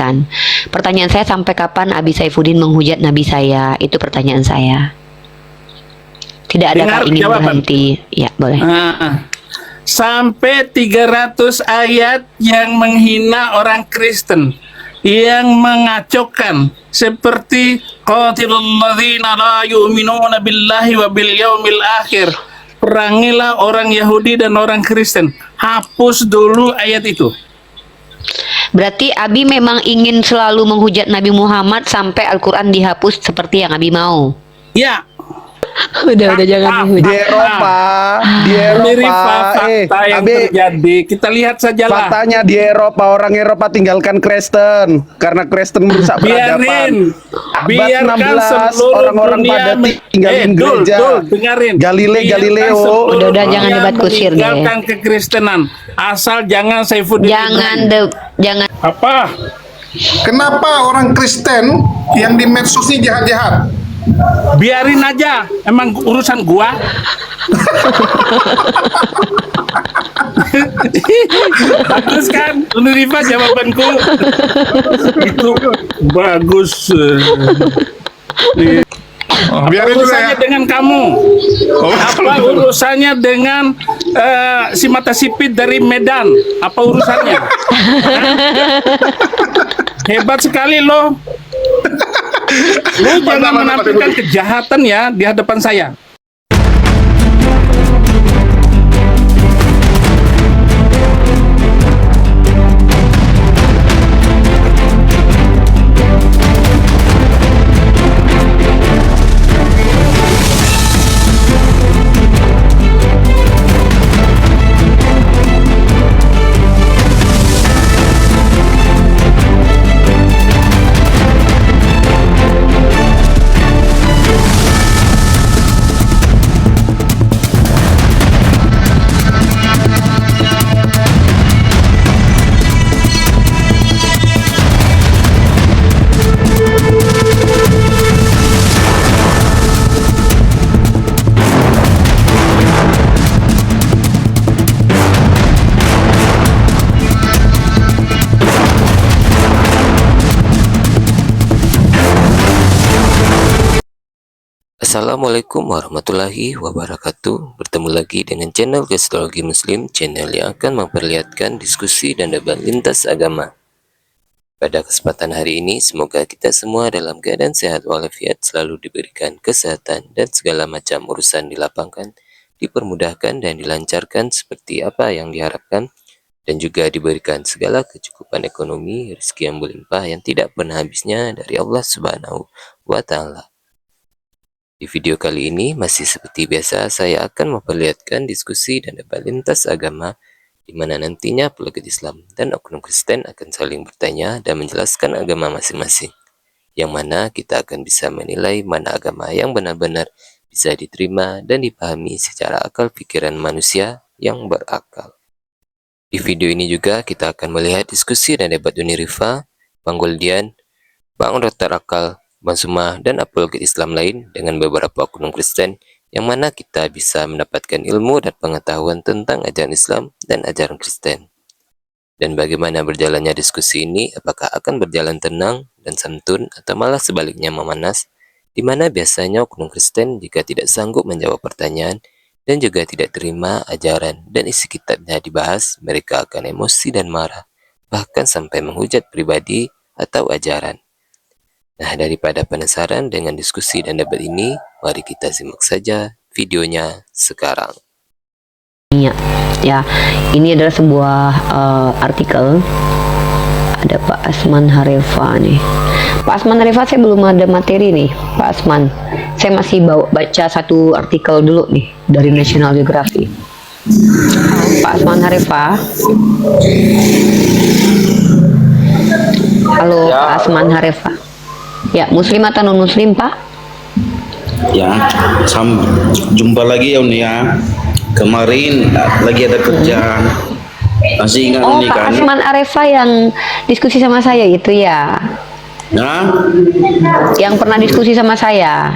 kehujatan. Pertanyaan saya, sampai kapan Abi Saifuddin menghujat Nabi saya? Itu pertanyaan saya. Tidak ada Dengar ingin jawaban. berhenti. Ya, boleh. Sampai 300 ayat yang menghina orang Kristen, yang mengacaukan, seperti qatilul ladzina la yu'minuna billahi wa bil yaumil akhir. Perangilah orang Yahudi dan orang Kristen. Hapus dulu ayat itu. Berarti Abi memang ingin selalu menghujat Nabi Muhammad sampai Al-Quran dihapus seperti yang Abi mau. Ya, Udah jangan Di dihujat. Eropa, fakta yang Abi, terjadi. Kita lihat saja lah. faktanya di Eropa, orang Eropa tinggalkan Kristen karena Kristen merusak peradaban. Biarkan Abad 16 seluruh orang-orang dunia pada tinggalin gereja. dengarin. Galileo. Udah, jangan debat kusir deh. Tinggalkan kekristenan. Asal jangan Saifuddin Jangan Ibrahim. jangan. Apa? Kenapa orang Kristen yang di medsos ini jahat-jahat? Biarin aja. Emang urusan gua. Bagus kan, Rifa, jawabanku? Itu bagus. Apa Biarin dulu urusannya ya. dengan kamu? Apa urusannya dengan si mata sipit dari Medan? Apa urusannya? Hebat sekali loh. Lu jangan menampilkan kejahatan ya di hadapan saya. Assalamualaikum warahmatullahi wabarakatuh. Bertemu lagi dengan channel Kristologi Muslim, channel yang akan memperlihatkan diskusi dan debat lintas agama. Pada kesempatan hari ini, semoga kita semua dalam keadaan sehat walafiat, selalu diberikan kesehatan dan segala macam urusan dilapangkan, dipermudahkan dan dilancarkan seperti apa yang diharapkan, dan juga diberikan segala kecukupan ekonomi, rezeki yang berlimpah yang tidak pernah habisnya dari Allah Subhanahu wa Ta'ala. Di video kali ini, masih seperti biasa, saya akan memperlihatkan diskusi dan debat lintas agama, di mana nantinya apologet Islam dan oknum Kristen akan saling bertanya dan menjelaskan agama masing-masing, yang mana kita akan bisa menilai mana agama yang benar-benar bisa diterima dan dipahami secara akal pikiran manusia yang berakal. Di video ini juga kita akan melihat diskusi dan debat Unirifa, Bang Goldian, Bang Dr. Akal, Bang Sumah, dan apologet Islam lain dengan beberapa oknum Kristen, yang mana kita bisa mendapatkan ilmu dan pengetahuan tentang ajaran Islam dan ajaran Kristen. Dan bagaimana berjalannya diskusi ini, apakah akan berjalan tenang dan santun atau malah sebaliknya memanas, di mana biasanya oknum Kristen jika tidak sanggup menjawab pertanyaan dan juga tidak terima ajaran dan isi kitabnya dibahas, mereka akan emosi dan marah, bahkan sampai menghujat pribadi atau ajaran. Nah, daripada penasaran dengan diskusi dan debat ini, mari kita simak saja videonya sekarang. Ya, ini adalah sebuah artikel. Ada Pak Asman Harefa nih. Pak Asman Harefa, saya belum ada materi nih, Pak Asman. Saya masih baca satu artikel dulu nih dari National Geographic. Pak Asman Harefa. Halo, ya. Pak Asman Harefa. Ya, muslim atau non muslim, Pak? Ya, jumpa lagi ya Uni ya. Kemarin lagi ada kerjaan. Masih ingat ini Pak kan? Asman Harefa yang diskusi sama saya itu ya? Nah, yang pernah diskusi sama saya.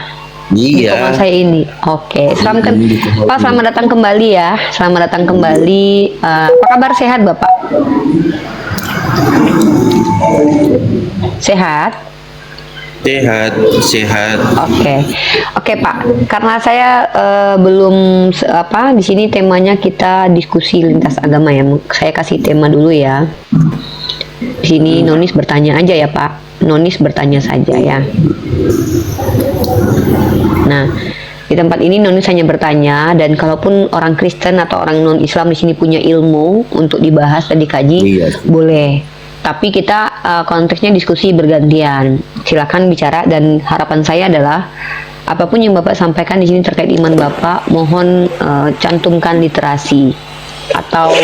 Di iya. saya ini. Oke, Pak, selamat datang kembali ya. Selamat datang kembali. Apa kabar, sehat Bapak? Sehat? Sehat, sehat. Oke, oke Pak. Karena saya belum di sini temanya kita diskusi lintas agama ya. Saya kasih tema dulu ya. Di sini Nonis bertanya aja ya Pak. Nonis bertanya saja ya. Nah, di tempat ini Nonis hanya bertanya, dan kalaupun orang Kristen atau orang non Islam di sini punya ilmu untuk dibahas dan dikaji, Iya. boleh. Tapi kita konteksnya diskusi bergantian. Silakan bicara, dan harapan saya adalah apapun yang Bapak sampaikan di sini terkait iman Bapak, mohon cantumkan literasi atau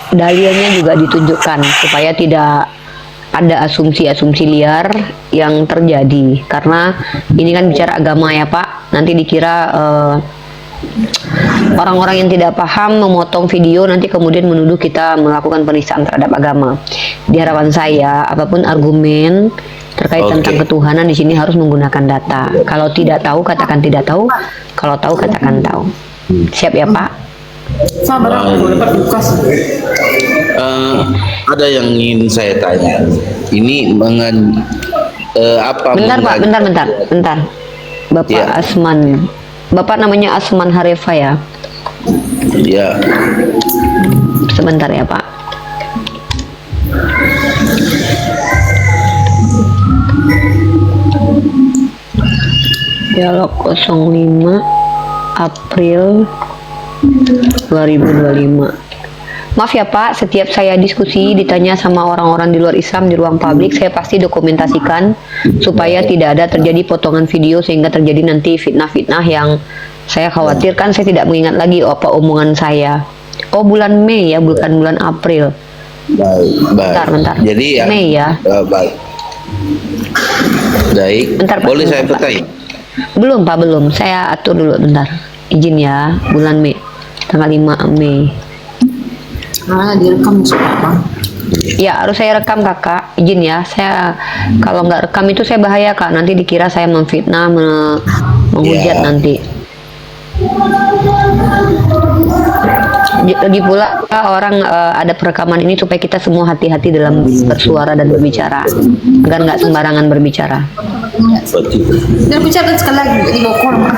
dalilnya juga ditunjukkan supaya tidak ada asumsi-asumsi liar yang terjadi. Karena ini kan bicara agama ya Pak. Nanti dikira orang-orang yang tidak paham memotong video nanti kemudian menuduh kita melakukan penistaan terhadap agama. Di harapan saya, apapun argumen terkait tentang ketuhanan di sini harus menggunakan data. Kalau tidak tahu katakan tidak tahu, kalau tahu katakan tahu. Siap ya Pak? Ada yang ingin saya tanya. Ini apa? Bentar Pak, bentar. Bapak Ya. Asman. Bapak namanya Asman Harefa ya? Ya. Sebentar ya Pak. Dialog 05 April 2025. Maaf ya Pak, setiap saya diskusi ditanya sama orang-orang di luar Islam di ruang publik, saya pasti dokumentasikan supaya tidak ada terjadi potongan video sehingga terjadi nanti fitnah-fitnah yang saya khawatirkan. Saya tidak mengingat lagi apa omongan saya. Oh, bulan Mei ya, bukan bulan April. Baik. Bentar. Jadi ya. Mei ya. Baik. Baik. Bentar, Pak. Boleh saya Bentar, Pak. bertanya? Belum Pak, belum. Saya atur dulu bentar. Izin ya, bulan Mei. Tanggal 5 Mei. Direkam Pak. Ya, harus saya rekam Kakak. Izin ya. Saya kalau nggak rekam itu saya bahaya Kak. Nanti dikira saya memfitnah, menghujat Ya. nanti. Lagi pula orang ada perekaman ini supaya kita semua hati-hati dalam bersuara dan berbicara, agar nggak sembarangan berbicara. Dan bicara sekali lagi di Bogor, Pak.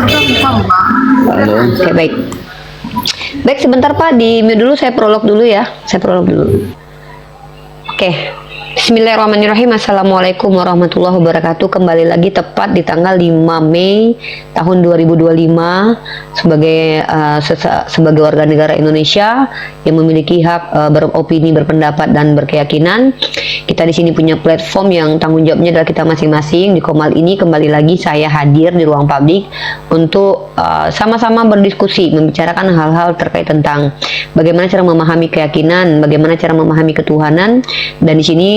Terus Pak. Halo. Oke, baik. Baik, sebentar Pak, di mute dulu, saya prolog dulu ya. Saya prolog dulu. Oke. Bismillahirrahmanirrahim. Assalamualaikum warahmatullahi wabarakatuh. Kembali lagi tepat di tanggal 5 Mei tahun 2025 sebagai warga negara Indonesia yang memiliki hak beropini, berpendapat dan berkeyakinan. Kita di sini punya platform yang tanggung jawabnya adalah kita masing-masing. Di Komal ini kembali lagi saya hadir di ruang publik untuk sama-sama berdiskusi, membicarakan hal-hal terkait tentang bagaimana cara memahami keyakinan, bagaimana cara memahami ketuhanan. Dan di sini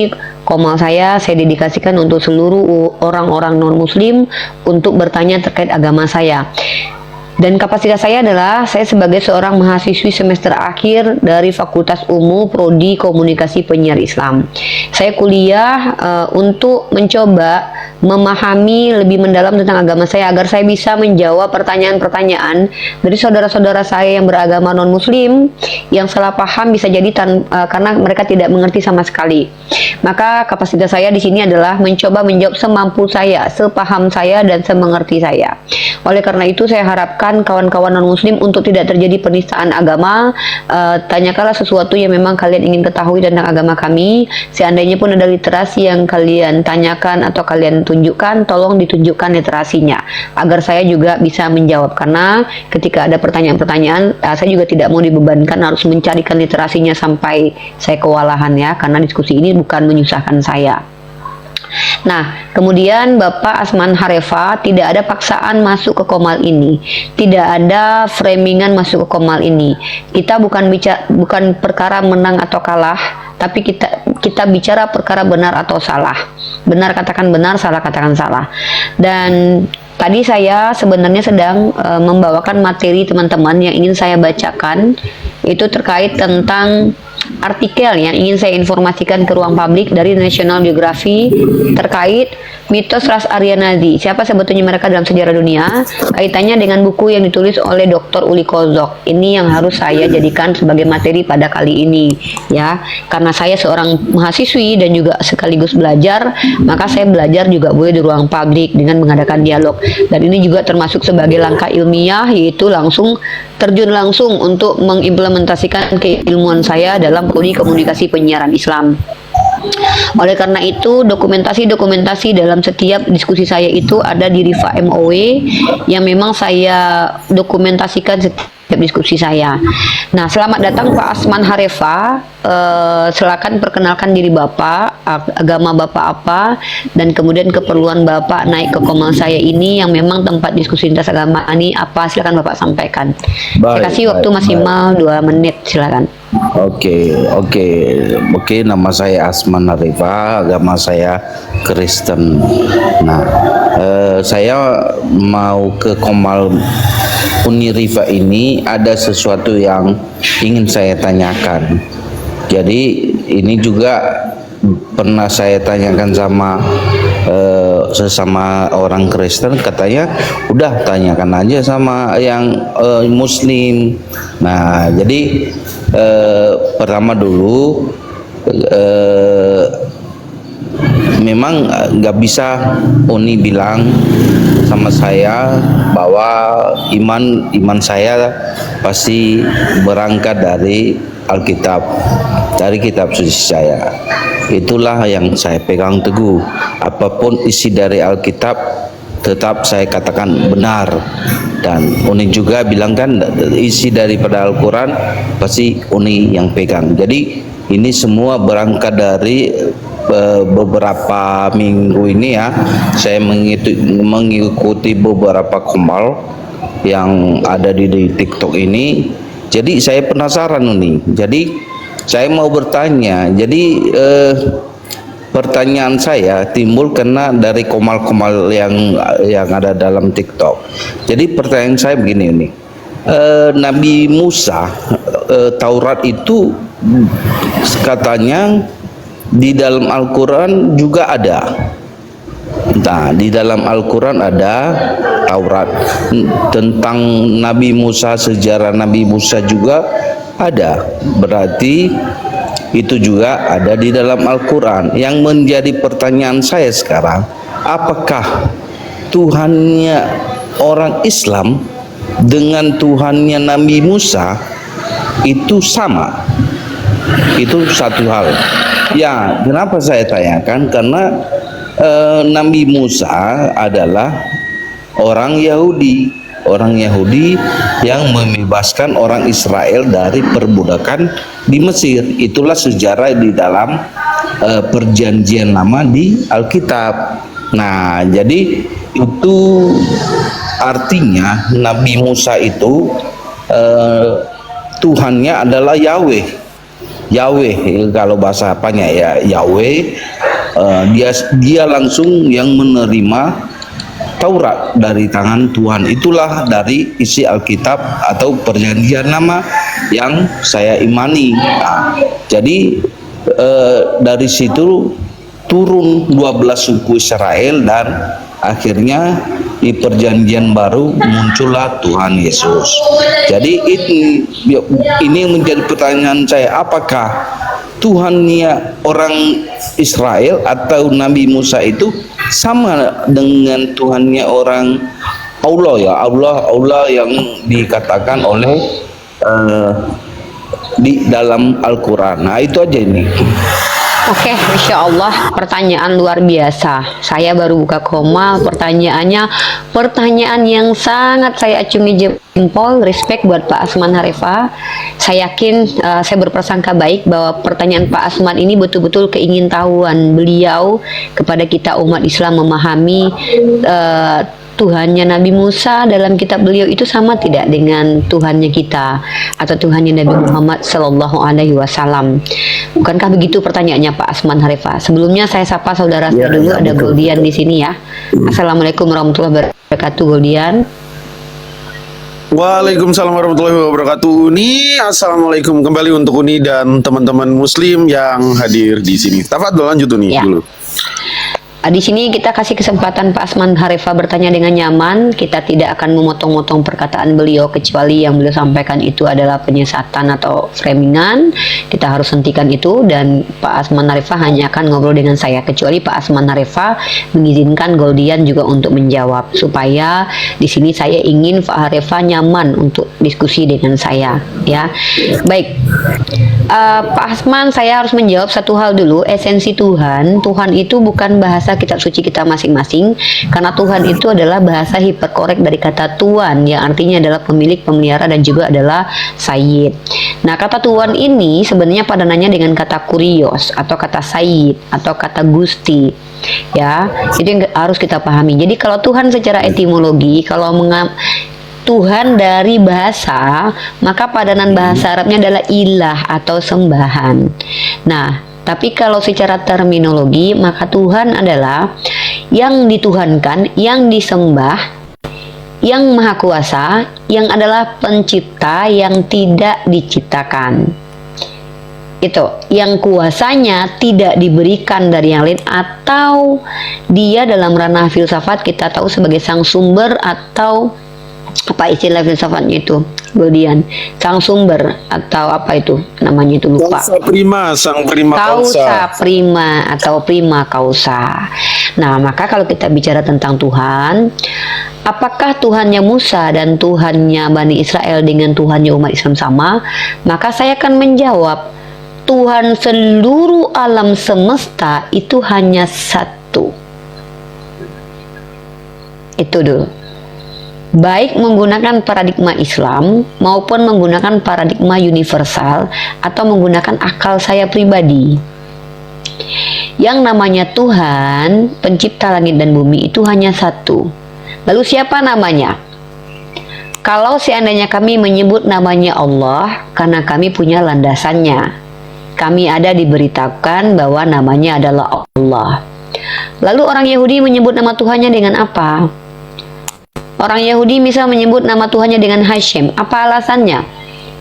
Komal saya dedikasikan untuk seluruh orang-orang non-muslim untuk bertanya terkait agama saya. Dan kapasitas saya adalah saya sebagai seorang mahasiswi semester akhir dari Fakultas Umum Prodi Komunikasi Penyiar Islam. Saya kuliah untuk mencoba memahami lebih mendalam tentang agama saya agar saya bisa menjawab pertanyaan-pertanyaan dari saudara-saudara saya yang beragama non-muslim yang salah paham, bisa jadi karena mereka tidak mengerti sama sekali. Maka kapasitas saya di sini adalah mencoba menjawab semampu saya, sepaham saya dan semengerti saya. Oleh karena itu saya harapkan kawan-kawan non-muslim untuk tidak terjadi penistaan agama. Tanyakanlah sesuatu yang memang kalian ingin ketahui tentang agama kami. Seandainya pun ada literasi yang kalian tanyakan atau kalian tunjukkan, tolong ditunjukkan literasinya agar saya juga bisa menjawab. Karena ketika ada pertanyaan-pertanyaan, saya juga tidak mau dibebankan harus mencarikan literasinya sampai saya kewalahan ya, karena diskusi ini bukan menyusahkan saya. Nah, kemudian Bapak Asman Harefa, tidak ada paksaan masuk ke Komal ini, tidak ada framingan masuk ke Komal ini. Kita bukan perkara menang atau kalah, tapi kita bicara perkara benar atau salah. Benar katakan benar, salah katakan salah. Dan tadi saya sebenarnya sedang membawakan materi teman-teman yang ingin saya bacakan, itu terkait tentang artikel yang ingin saya informasikan ke ruang publik dari National Geographic terkait mitos ras Arya Nazi. Siapa sebetulnya mereka dalam sejarah dunia? Kaitannya dengan buku yang ditulis oleh Dr. Uli Kozok. Ini yang harus saya jadikan sebagai materi pada kali ini, ya. Karena saya seorang mahasiswi dan juga sekaligus belajar, maka saya belajar juga boleh di ruang publik dengan mengadakan dialog. Dan ini juga termasuk sebagai langkah ilmiah, yaitu terjun langsung untuk mengimplementasikan keilmuan saya dalam prodi komunikasi penyiaran Islam. Oleh karena itu, dokumentasi dalam setiap diskusi saya itu ada di Riva MOW yang memang saya dokumentasikan setiap diskusi saya. Nah, selamat datang Pak Asman Harefa. Silakan perkenalkan diri Bapak, agama Bapak apa, dan kemudian keperluan Bapak naik ke komal saya ini yang memang tempat diskusi lintas agama ini apa, silakan Bapak sampaikan. Saya kasih waktu maksimal 2 menit, silakan. Oke, nama saya Asman Harefa, agama saya Kristen. Nah, saya mau ke Komal Uniriva ini ada sesuatu yang ingin saya tanyakan. Jadi ini juga pernah saya tanyakan sama sesama orang Kristen, katanya udah tanyakan aja sama yang Muslim. Nah, jadi pertama dulu memang nggak bisa Uni bilang sama saya bahwa iman saya pasti berangkat dari Alkitab, dari kitab suci saya. Itulah yang saya pegang teguh. Apapun isi dari Alkitab tetap saya katakan benar. Dan Uni juga bilang kan isi daripada Al-Quran pasti Uni yang pegang. Jadi ini semua berangkat dari beberapa minggu ini ya, saya mengikuti beberapa komal yang ada di TikTok ini. Jadi saya penasaran nih. Jadi saya mau bertanya. Jadi pertanyaan saya timbul karena dari komal-komal yang ada dalam TikTok. Jadi pertanyaan saya begini nih. Nabi Musa, Taurat itu katanya di dalam Al-Quran juga ada. Nah, di dalam Al-Quran ada Taurat tentang Nabi Musa, sejarah Nabi Musa juga ada. Berarti itu juga ada di dalam Al-Quran. Yang menjadi pertanyaan saya sekarang, apakah Tuhannya orang Islam dengan Tuhannya Nabi Musa itu sama? Itu satu hal. Ya, kenapa saya tanyakan? Karena Nabi Musa adalah orang Yahudi yang membebaskan orang Israel dari perbudakan di Mesir. Itulah sejarah di dalam perjanjian lama di Alkitab. Nah, jadi itu artinya Nabi Musa itu Tuhannya adalah Yahweh kalau bahasa apanya ya, Yahweh. Dia langsung yang menerima Taurat dari tangan Tuhan. Itulah dari isi Alkitab atau perjanjian lama yang saya imani. Nah, jadi dari situ turun 12 suku Israel dan akhirnya di perjanjian baru muncullah Tuhan Yesus. Jadi ini yang menjadi pertanyaan saya, apakah Tuhannya orang Israel atau Nabi Musa itu sama dengan Tuhannya orang Allah ya, Allah yang dikatakan oleh di dalam Al-Quran. Nah, itu aja ini. Oke, Masya Allah, pertanyaan luar biasa. Saya baru buka komal, pertanyaan yang sangat saya acungi jempol, respect buat Pak Asman Harefa. Saya yakin, saya berprasangka baik bahwa pertanyaan Pak Asman ini betul-betul keingintahuan beliau kepada kita umat Islam memahami Tuhannya Nabi Musa dalam kitab beliau itu sama tidak dengan Tuhannya kita atau Tuhannya Nabi Muhammad Sallallahu Alaihi Wasallam. Bukankah begitu pertanyaannya Pak Asman Harefa? Sebelumnya saya sapa saudara saya dulu, ada Goldian di sini ya. Assalamualaikum warahmatullahi wabarakatuh, Goldian. Waalaikumsalam warahmatullahi wabarakatuh. Uni, assalamualaikum kembali untuk Uni dan teman-teman Muslim yang hadir di sini. Tafadhol lanjut Uni Ya. dulu. Di sini kita kasih kesempatan Pak Asman Harifa bertanya dengan nyaman. Kita tidak akan memotong-motong perkataan beliau kecuali yang beliau sampaikan itu adalah penyesatan atau framingan. Kita harus hentikan itu dan Pak Asman Harifa hanya akan ngobrol dengan saya kecuali Pak Asman Harifa mengizinkan Goldian juga untuk menjawab supaya di sini saya ingin Pak Harifa nyaman untuk diskusi dengan saya ya. Baik. Pak Asman, saya harus menjawab satu hal dulu. Esensi Tuhan itu bukan bahasa kitab suci kita masing-masing, karena Tuhan itu adalah bahasa hiperkorek dari kata Tuan yang artinya adalah pemilik, pemelihara, dan juga adalah Sayyid. Nah, kata Tuan ini sebenarnya padanannya dengan kata kurios atau kata Sayyid atau kata Gusti. Ya, itu yang harus kita pahami. Jadi kalau Tuhan secara etimologi, kalau Tuhan dari bahasa, maka padanan bahasa Arabnya adalah ilah atau sembahan. Nah, tapi kalau secara terminologi, maka Tuhan adalah yang dituhankan, yang disembah, yang maha kuasa, yang adalah pencipta yang tidak diciptakan. Itu, yang kuasanya tidak diberikan dari yang lain, atau dia dalam ranah filsafat kita tahu sebagai sang sumber atau apa istilah filsafatnya itu, Goldian, sang sumber atau apa itu namanya itu lupa. Causa prima, sang prima Causa causa. prima atau prima causa. Nah, maka kalau kita bicara tentang Tuhan, apakah Tuhannya Musa dan Tuhannya Bani Israel dengan Tuhannya umat Islam sama? Maka saya akan menjawab, Tuhan seluruh alam semesta itu hanya satu. Itu dulu. Baik menggunakan paradigma Islam maupun menggunakan paradigma universal atau menggunakan akal saya pribadi. Yang namanya Tuhan, pencipta langit dan bumi itu hanya satu. Lalu siapa namanya? Kalau seandainya kami menyebut namanya Allah, karena kami punya landasannya. Kami ada diberitakan bahwa namanya adalah Allah. Lalu orang Yahudi menyebut nama Tuhannya dengan apa? Orang Yahudi misal menyebut nama Tuhannya dengan Hashem. Apa alasannya?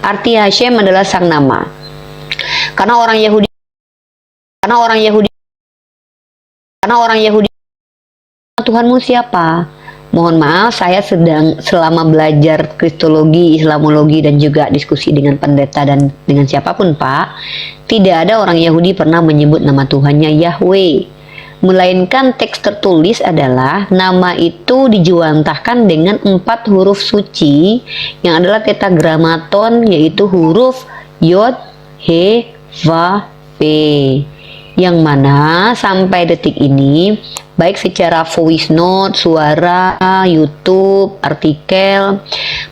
Arti Hashem adalah sang nama. Karena orang Yahudi Tuhanmu siapa? Mohon maaf, saya sedang selama belajar kristologi, islamologi, dan juga diskusi dengan pendeta dan dengan siapapun, Pak. Tidak ada orang Yahudi pernah menyebut nama Tuhannya Yahweh. Melainkan teks tertulis adalah nama itu dijuantahkan dengan 4 huruf suci yang adalah tetragrammaton, yaitu huruf Yod, He, Va, Pe, yang mana sampai detik ini baik secara voice note, suara, YouTube, artikel,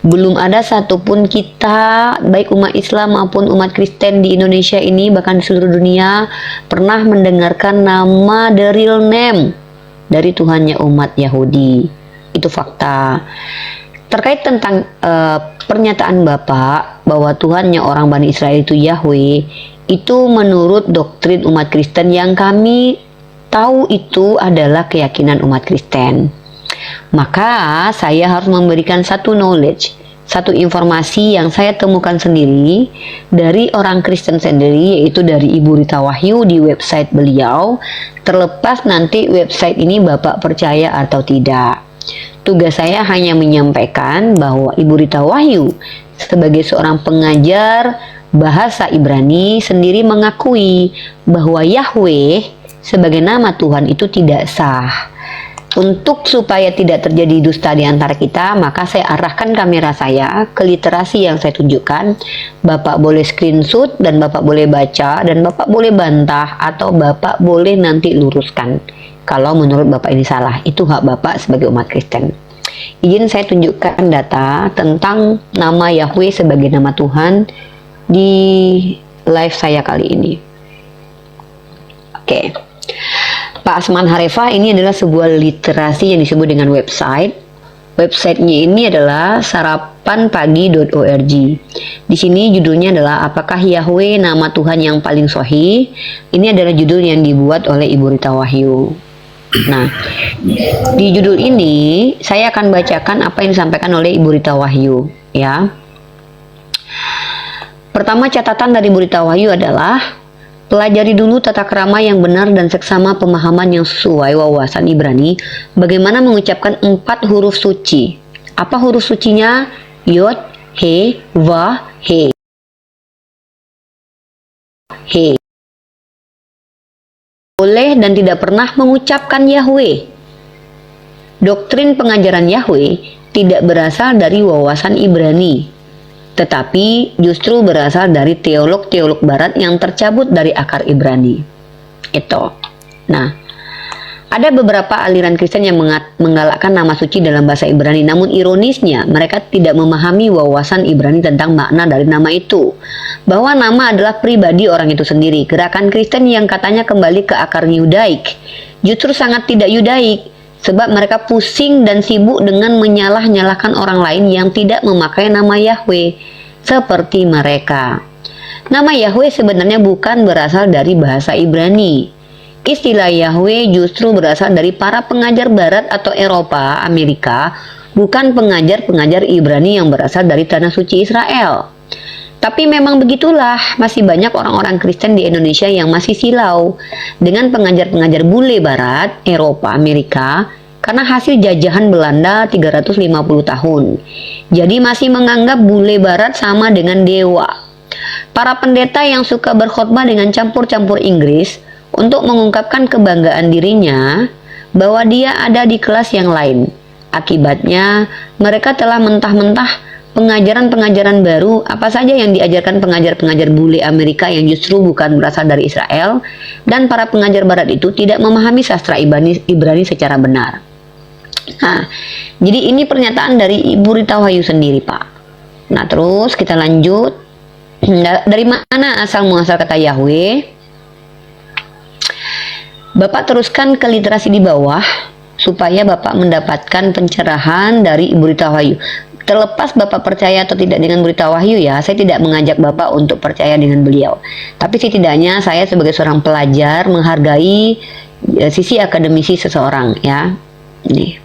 belum ada satupun kita, baik umat Islam maupun umat Kristen di Indonesia ini, bahkan di seluruh dunia, pernah mendengarkan nama the real name dari Tuhannya umat Yahudi. Itu fakta. Terkait tentang pernyataan Bapak bahwa Tuhannya orang Bani Israel itu Yahweh, itu menurut doktrin umat Kristen yang kami tahu itu adalah keyakinan umat Kristen. Maka saya harus memberikan satu knowledge, satu informasi yang saya temukan sendiri dari orang Kristen sendiri, yaitu dari Ibu Rita Wahyu di website beliau. Terlepas nanti website ini Bapak percaya atau tidak, tugas saya hanya menyampaikan bahwa Ibu Rita Wahyu sebagai seorang pengajar bahasa Ibrani sendiri mengakui bahwa Yahweh sebagai nama Tuhan itu tidak sah. Untuk supaya tidak terjadi dusta di antara kita, maka saya arahkan kamera saya ke literasi yang saya tunjukkan. Bapak boleh screenshot dan Bapak boleh baca dan Bapak boleh bantah atau Bapak boleh nanti luruskan kalau menurut Bapak ini salah. Itu hak Bapak sebagai umat Kristen. Izin saya tunjukkan data tentang nama Yahweh sebagai nama Tuhan di live saya kali ini. Oke. Pak Asman Harifa ini adalah sebuah literasi yang disebut dengan website. Websitenya ini adalah sarapanpagi.org. Di sini judulnya adalah apakah Yahweh nama Tuhan yang paling sahih? Ini adalah judul yang dibuat oleh Ibu Rita Wahyu. Nah, di judul ini saya akan bacakan apa yang disampaikan oleh Ibu Rita Wahyu. ya. Pertama, catatan dari Berita Wahyu adalah pelajari dulu tata krama yang benar dan seksama pemahaman yang sesuai wawasan Ibrani bagaimana mengucapkan 4 huruf suci. Apa huruf sucinya? Yod, He, Vah, He. He. Boleh dan tidak pernah mengucapkan Yahweh. Doktrin pengajaran Yahweh tidak berasal dari wawasan Ibrani, tetapi justru berasal dari teolog-teolog barat yang tercabut dari akar Ibrani. Itu. Nah, ada beberapa aliran Kristen yang menggalakkan nama suci dalam bahasa Ibrani, namun ironisnya mereka tidak memahami wawasan Ibrani tentang makna dari nama itu. Bahwa nama adalah pribadi orang itu sendiri. Gerakan Kristen yang katanya kembali ke akar Yudaik justru sangat tidak Yudaik, sebab mereka pusing dan sibuk dengan menyalah-nyalahkan orang lain yang tidak memakai nama Yahweh seperti mereka. Nama Yahweh sebenarnya bukan berasal dari bahasa Ibrani. Istilah Yahweh justru berasal dari para pengajar barat atau Eropa, Amerika, bukan pengajar-pengajar Ibrani yang berasal dari tanah suci Israel. Tapi memang begitulah, masih banyak orang-orang Kristen di Indonesia yang masih silau dengan pengajar-pengajar bule barat, Eropa, Amerika, karena hasil jajahan Belanda 350 tahun. Jadi masih menganggap bule barat sama dengan dewa. Para pendeta yang suka berkhotbah dengan campur-campur Inggris untuk mengungkapkan kebanggaan dirinya bahwa dia ada di kelas yang lain. Akibatnya, mereka telah mentah-mentah pengajaran-pengajaran baru apa saja yang diajarkan pengajar-pengajar bule Amerika yang justru bukan berasal dari Israel, dan para pengajar barat itu tidak memahami sastra Ibrani secara benar. Nah, jadi ini pernyataan dari Ibu Rita Wahyu sendiri, Pak. Nah, terus kita lanjut. Dari mana asal-muasal kata Yahweh? Bapak teruskan ke literasi di bawah supaya Bapak mendapatkan pencerahan dari Ibu Rita Wahyu. Terlepas Bapak percaya atau tidak dengan Berita Wahyu ya, saya tidak mengajak Bapak untuk percaya dengan beliau. Tapi setidaknya saya sebagai seorang pelajar menghargai sisi akademisi seseorang ya. Nih.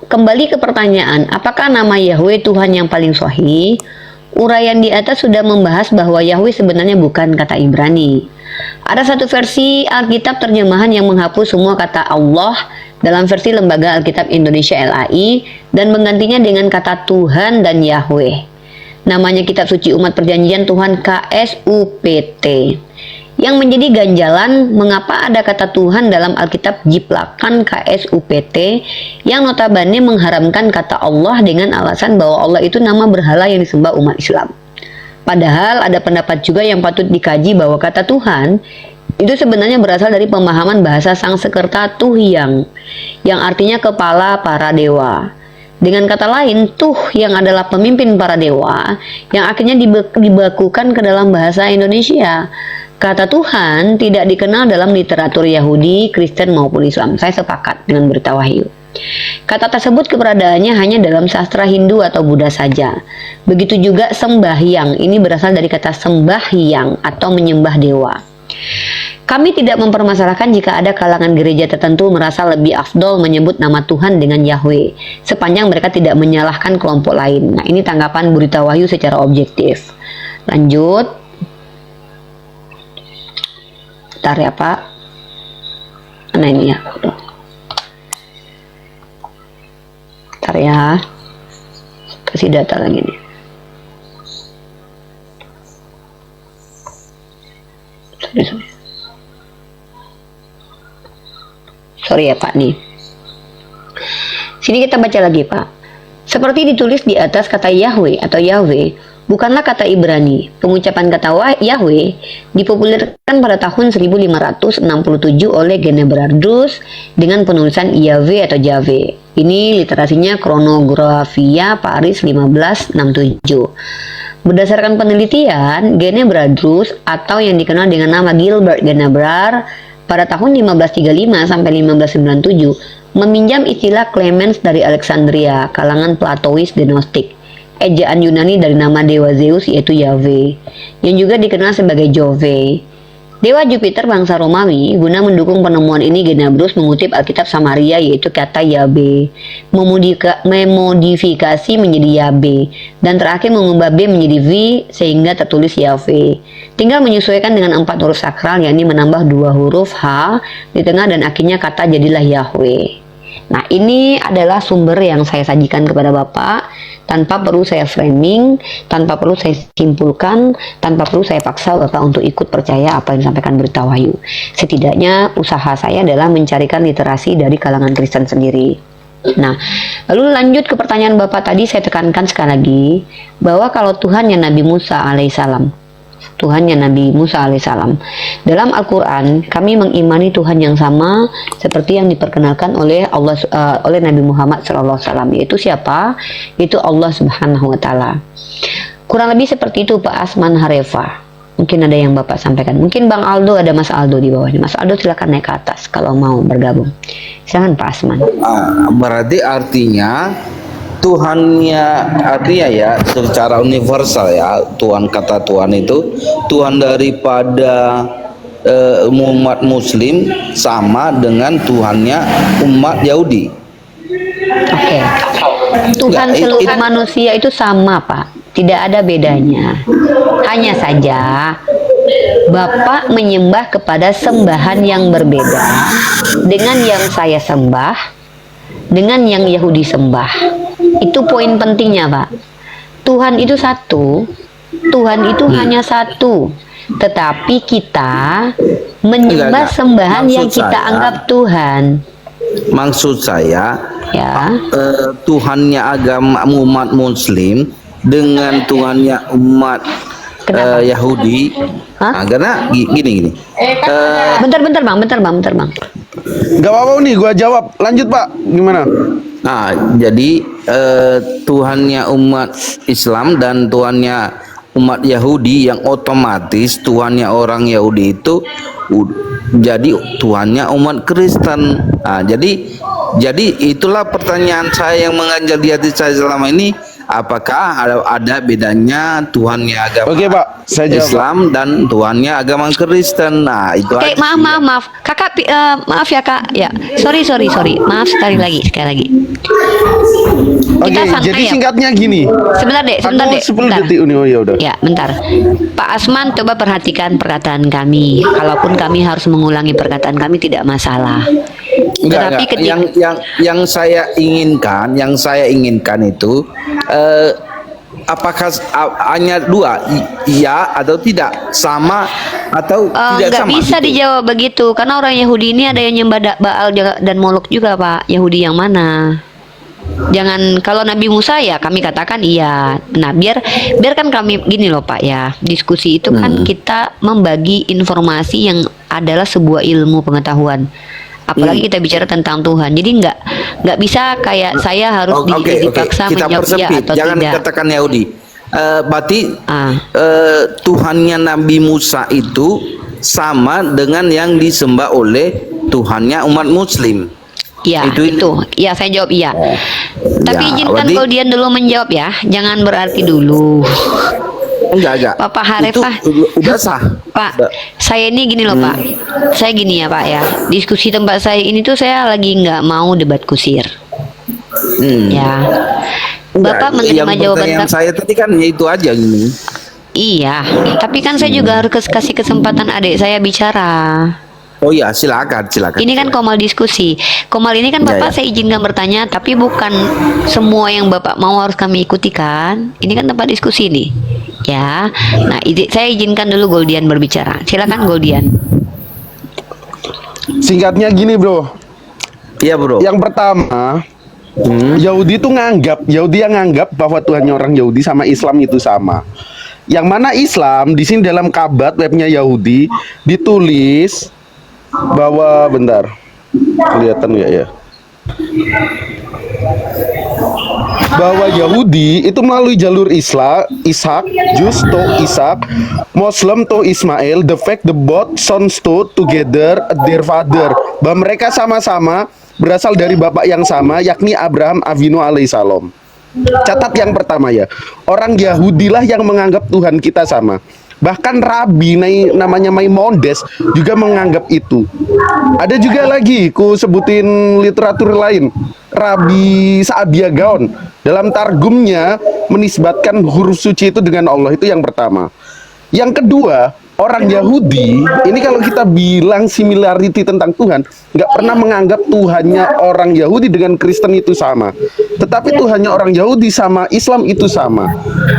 Kembali ke pertanyaan, apakah nama Yahweh Tuhan yang paling sahih? Uraian di atas sudah membahas bahwa Yahweh sebenarnya bukan kata Ibrani. Ada satu versi Alkitab terjemahan yang menghapus semua kata Allah dalam versi Lembaga Alkitab Indonesia LAI dan menggantinya dengan kata Tuhan dan Yahweh. Namanya Kitab Suci Umat Perjanjian Tuhan KSUPT. Yang menjadi ganjalan mengapa ada kata Tuhan dalam Alkitab Jiplakan KSUPT yang notabene mengharamkan kata Allah dengan alasan bahwa Allah itu nama berhala yang disembah umat Islam. Padahal ada pendapat juga yang patut dikaji bahwa kata Tuhan itu sebenarnya berasal dari pemahaman bahasa Sangsekerta Tuhyang yang artinya kepala para dewa. Dengan kata lain, Tuh yang adalah pemimpin para dewa yang akhirnya dibakukan ke dalam bahasa Indonesia. Kata Tuhan tidak dikenal dalam literatur Yahudi, Kristen maupun Islam. Saya sepakat dengan Berita Wahyu. Kata tersebut keberadaannya hanya dalam sastra Hindu atau Buddha saja. Begitu juga sembahyang, ini berasal dari kata sembahyang atau menyembah dewa. Kami tidak mempermasalahkan jika ada kalangan gereja tertentu merasa lebih afdol menyebut nama Tuhan dengan Yahweh, sepanjang mereka tidak menyalahkan kelompok lain. Nah, ini tanggapan Berita Wahyu secara objektif. Lanjut. Bentar ya, Pak. Nah, ini ya. Bentar ya. Kasih data lagi nih. Sorry ya Pak nih. Sini kita baca lagi Pak. Seperti ditulis di atas, kata Yahweh atau Yahweh bukanlah kata Ibrani. Pengucapan kata Yahweh dipopulerkan pada tahun 1567 oleh Genebrardus dengan penulisan Yahweh atau Jave. Ini literasinya Chronographia Paris 1567. Berdasarkan penelitian, Genebrardus atau yang dikenal dengan nama Gilbert Genebrard pada tahun 1535 sampai 1597 meminjam istilah Clemens dari Alexandria, kalangan Platois Gnostik, ejaan Yunani dari nama dewa Zeus yaitu Yahweh, yang juga dikenal sebagai Jove. Dewa Jupiter bangsa Romawi guna mendukung penemuan ini Genabrus mengutip Alkitab Samaria yaitu kata Yabe, memodifikasi menjadi Yabe, dan terakhir mengubah B menjadi V sehingga tertulis Yahweh. Tinggal menyesuaikan dengan 4 huruf sakral yakni menambah 2 huruf H di tengah dan akhirnya kata jadilah Yahweh. Nah, ini adalah sumber yang saya sajikan kepada Bapak tanpa perlu saya framing, tanpa perlu saya simpulkan, tanpa perlu saya paksa Bapak untuk ikut percaya apa yang disampaikan Berita Wahyu. Setidaknya usaha saya adalah mencarikan literasi dari kalangan Kristen sendiri. Nah, lalu lanjut ke pertanyaan Bapak tadi, saya tekankan sekali lagi bahwa kalau Tuhan yang Nabi Musa alaihissalam, Tuhannya Nabi Musa alaihissalam. Dalam Al-Quran, kami mengimani Tuhan yang sama seperti yang diperkenalkan oleh Allah, oleh Nabi Muhammad SAW. Yaitu siapa? Itu Allah Subhanahu Wa Taala. Kurang lebih seperti itu Pak Asman Harefa. Mungkin ada yang Bapak sampaikan. Mungkin Bang Aldo, ada Mas Aldo di bawahnya. Mas Aldo silakan naik ke atas kalau mau bergabung. Silakan Pak Asman. Berarti artinya Tuhannya, artinya ya secara universal ya, Tuhan, kata Tuhan itu Tuhan daripada umat Muslim sama dengan Tuhannya umat Yahudi. Oke. Tuhan seluruh manusia itu sama Pak, tidak ada bedanya. Hanya saja Bapak menyembah kepada sembahan yang berbeda dengan yang saya sembah, dengan yang Yahudi sembah. Itu poin pentingnya Pak. Tuhan itu satu, Tuhan itu hanya satu, tetapi kita menyembah sembahan yang kita anggap Tuhan. Maksud saya Ya. Tuhannya agama umat Muslim dengan Tuhannya umat Yahudi. Hah? Karena gini. Bentar bang. Gak apa-apa nih, gua jawab. Lanjut Pak, gimana? Nah, jadi Tuhannya umat Islam dan Tuhannya umat Yahudi yang otomatis Tuhannya orang Yahudi itu jadi Tuhannya umat Kristen. Nah, jadi itulah pertanyaan saya yang menganjal di hati saya selama ini. Apakah ada bedanya Tuhannya agama Pak, saya jawab, Islam dan Tuhannya agama Kristen? Nah, itu Oke, aja. maaf. Kakak, maaf ya Kak. Ya, sorry. Maaf sekali lagi. Kita santai jadi ya. singkatnya gini. Sebentar deh. 10 bentar. detik ini. Oh ya udah. Ya, bentar. Pak Asman, coba perhatikan perkataan kami. Kalaupun kami harus mengulangi perkataan kami tidak masalah. Tetapi ketika yang saya inginkan itu apakah hanya dua, iya atau tidak, sama atau tidak nggak sama? bisa gitu. dijawab begitu karena orang Yahudi ini ada yang nyembah Baal dan Molok juga Pak. Yahudi yang mana? Jangan, kalau Nabi Musa ya kami katakan iya. Nah, biarkan kami gini loh Pak ya. Diskusi itu kan kita membagi informasi yang adalah sebuah ilmu pengetahuan. Apalagi kita bicara tentang Tuhan. Jadi nggak bisa kayak saya harus dipaksa kita menjawab ya atau jangan tidak. katakan Yahudi. Berarti Tuhannya Nabi Musa itu sama dengan yang disembah oleh Tuhannya umat Muslim. Ya, itu. Ya, saya jawab iya. Tapi Ya, izinkan berarti- Goldian dulu menjawab ya. Jangan berarti dulu. Enggak. Bapak Harefah. Itu udah sah. Pak, saya ini gini loh Pak. Saya gini ya Pak ya. Diskusi tempat saya ini tuh saya lagi nggak mau debat kusir. Ya. Bapak menerima jawaban yang saya tadi kan ya itu aja gini. Iya, tapi kan saya juga harus kasih kesempatan adik saya bicara. Oh iya, silakan. Ini kan Komal diskusi. Komal ini kan Bapak saya izinkan bertanya, tapi bukan semua yang Bapak mau harus kami ikuti kan. Ini kan tempat diskusi nih. Ya. Nah, saya izinkan dulu Goldian berbicara. Silakan Goldian. Singkatnya gini bro. Iya bro. Yang pertama, Yahudi yang nganggap bahwa Tuhannya orang Yahudi sama Islam itu sama. Yang mana Islam di sini dalam kabat webnya Yahudi ditulis bahwa bentar, kelihatan nggak ya? Bahwa Yahudi itu melalui jalur Ishak, Jews to Ishak, Muslim to Ismail, the fact the both sons to together their father. Bahwa mereka sama-sama berasal dari bapak yang sama, yakni Abraham Avinu alaihissalam. Catat yang pertama ya, orang Yahudilah yang menganggap Tuhan kita sama. Bahkan Rabi namanya Maimonides juga menganggap itu. Ada juga lagi ku sebutin literatur lain. Rabi Sa'dia Gaon dalam targumnya menisbatkan huruf suci itu dengan Allah, itu yang pertama. Yang kedua, orang Yahudi ini kalau kita bilang similarity tentang Tuhan, nggak pernah menganggap Tuhannya orang Yahudi dengan Kristen itu sama. Tetapi Tuhannya orang Yahudi sama Islam itu sama.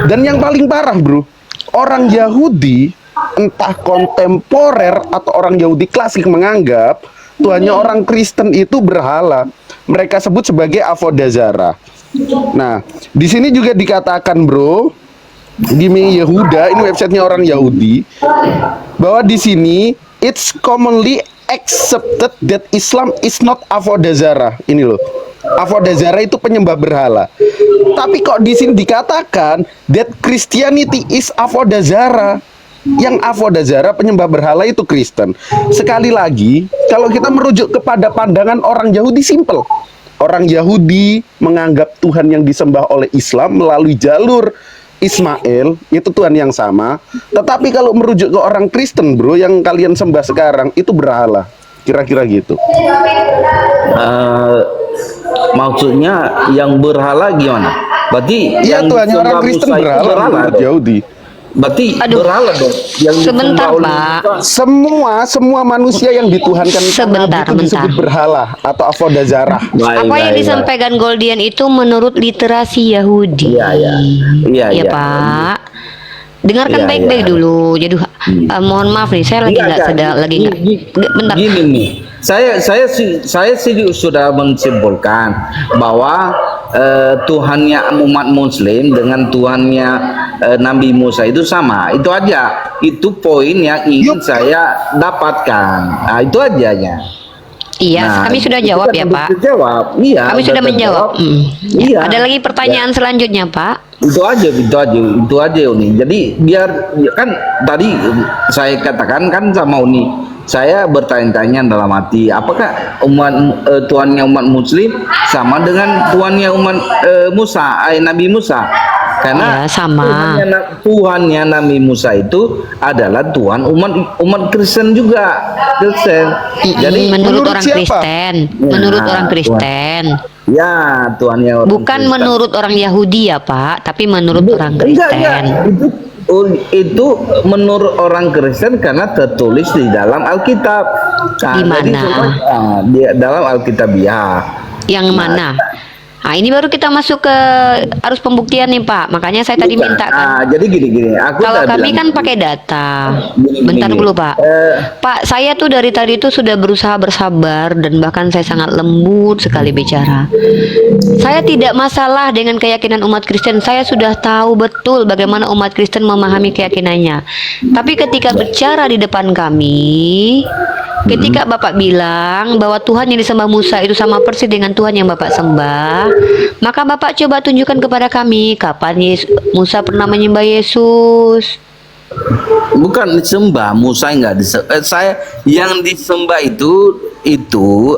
Dan yang paling parah bro, orang Yahudi entah kontemporer atau orang Yahudi klasik menganggap Tuhannya orang Kristen itu berhala. Mereka sebut sebagai Avodazara. Nah, di sini juga dikatakan bro, di Yehuda, ini websitenya orang Yahudi, bahwa di sini it's commonly accepted that Islam is not Avodazara. Ini loh, Avodazara itu penyembah berhala. Tapi kok di sini dikatakan that Christianity is Avodazara. Yang Avodazara penyembah berhala itu Kristen. Sekali lagi, kalau kita merujuk kepada pandangan orang Yahudi, simple. Orang Yahudi menganggap Tuhan yang disembah oleh Islam melalui jalur Ismail itu Tuhan yang sama. Tetapi kalau merujuk ke orang Kristen bro, yang kalian sembah sekarang itu berhala. Kira-kira gitu. Maksudnya yang berhala gimana? Berarti Iya, yang Tuhannya orang disembah Kristen Musa itu berhala menurut dong? Yahudi. Berarti Aduh. berhala dong. Yang Sebentar, disembah oleh Pak. Musa. Semua manusia yang dituhankan Sebentar, itu disebut bentar. berhala atau Avodazara. Baik, Apa yang baik, disampaikan Goldian itu menurut literasi Yahudi. Iya, iya. Iya, Ya iya. Pak. Dengarkan Iya, baik-baik iya. dulu. Jadi mohon maaf nih, saya lagi Enggak, nggak sedang lagi nggak. Bentar. Gini nih, saya sih sudah menyimpulkan bahwa Tuhannya umat Muslim dengan Tuhannya Nabi Musa itu sama. Itu aja. Itu poin yang ingin saya dapatkan. Nah, itu aja ya. Iya, Nah, kami sudah itu jawab kan ya udah Pak. terjawab. Iya. Kami sudah menjawab. Ya. Iya. Ada lagi pertanyaan selanjutnya Pak? Itu aja Uni. Jadi biar kan tadi saya katakan kan sama Uni, saya bertanya-tanya dalam hati, apakah Tuhannya umat Muslim sama dengan Tuhannya umat Nabi Musa? Karena Ya, sama. Tuhannya Nabi Musa itu adalah Tuhan umat Kristen juga, Kristen. Jadi menurut orang siapa? Kristen, Ya, menurut orang Tuhan. Kristen. ya Tuhannya orang Bukan Kristen. menurut orang Yahudi ya Pak, tapi menurut orang Enggak. Kristen. Itu menurut orang Kristen karena tertulis di dalam Alkitab. Di jadi mana? di dalam Alkitabiah. Yang mana? Nah, ini baru kita masuk ke arus pembuktian nih Pak. Makanya saya tadi Bukan. minta kan. Jadi gini. Aku Kalau udah kami bilang kan pakai data. Gini. Bentar dulu Pak. Eh, Pak, saya tuh dari tadi itu sudah berusaha bersabar dan bahkan saya sangat lembut sekali bicara. Saya tidak masalah dengan keyakinan umat Kristen. Saya sudah tahu betul bagaimana umat Kristen memahami keyakinannya. Tapi ketika bicara di depan kami, ketika Bapak bilang bahwa Tuhan yang disembah Musa itu sama persis dengan Tuhan yang Bapak sembah, maka Bapak coba tunjukkan kepada kami kapan Musa pernah menyembah Yesus. bukan disembah, Musa enggak disembah. Saya yang disembah itu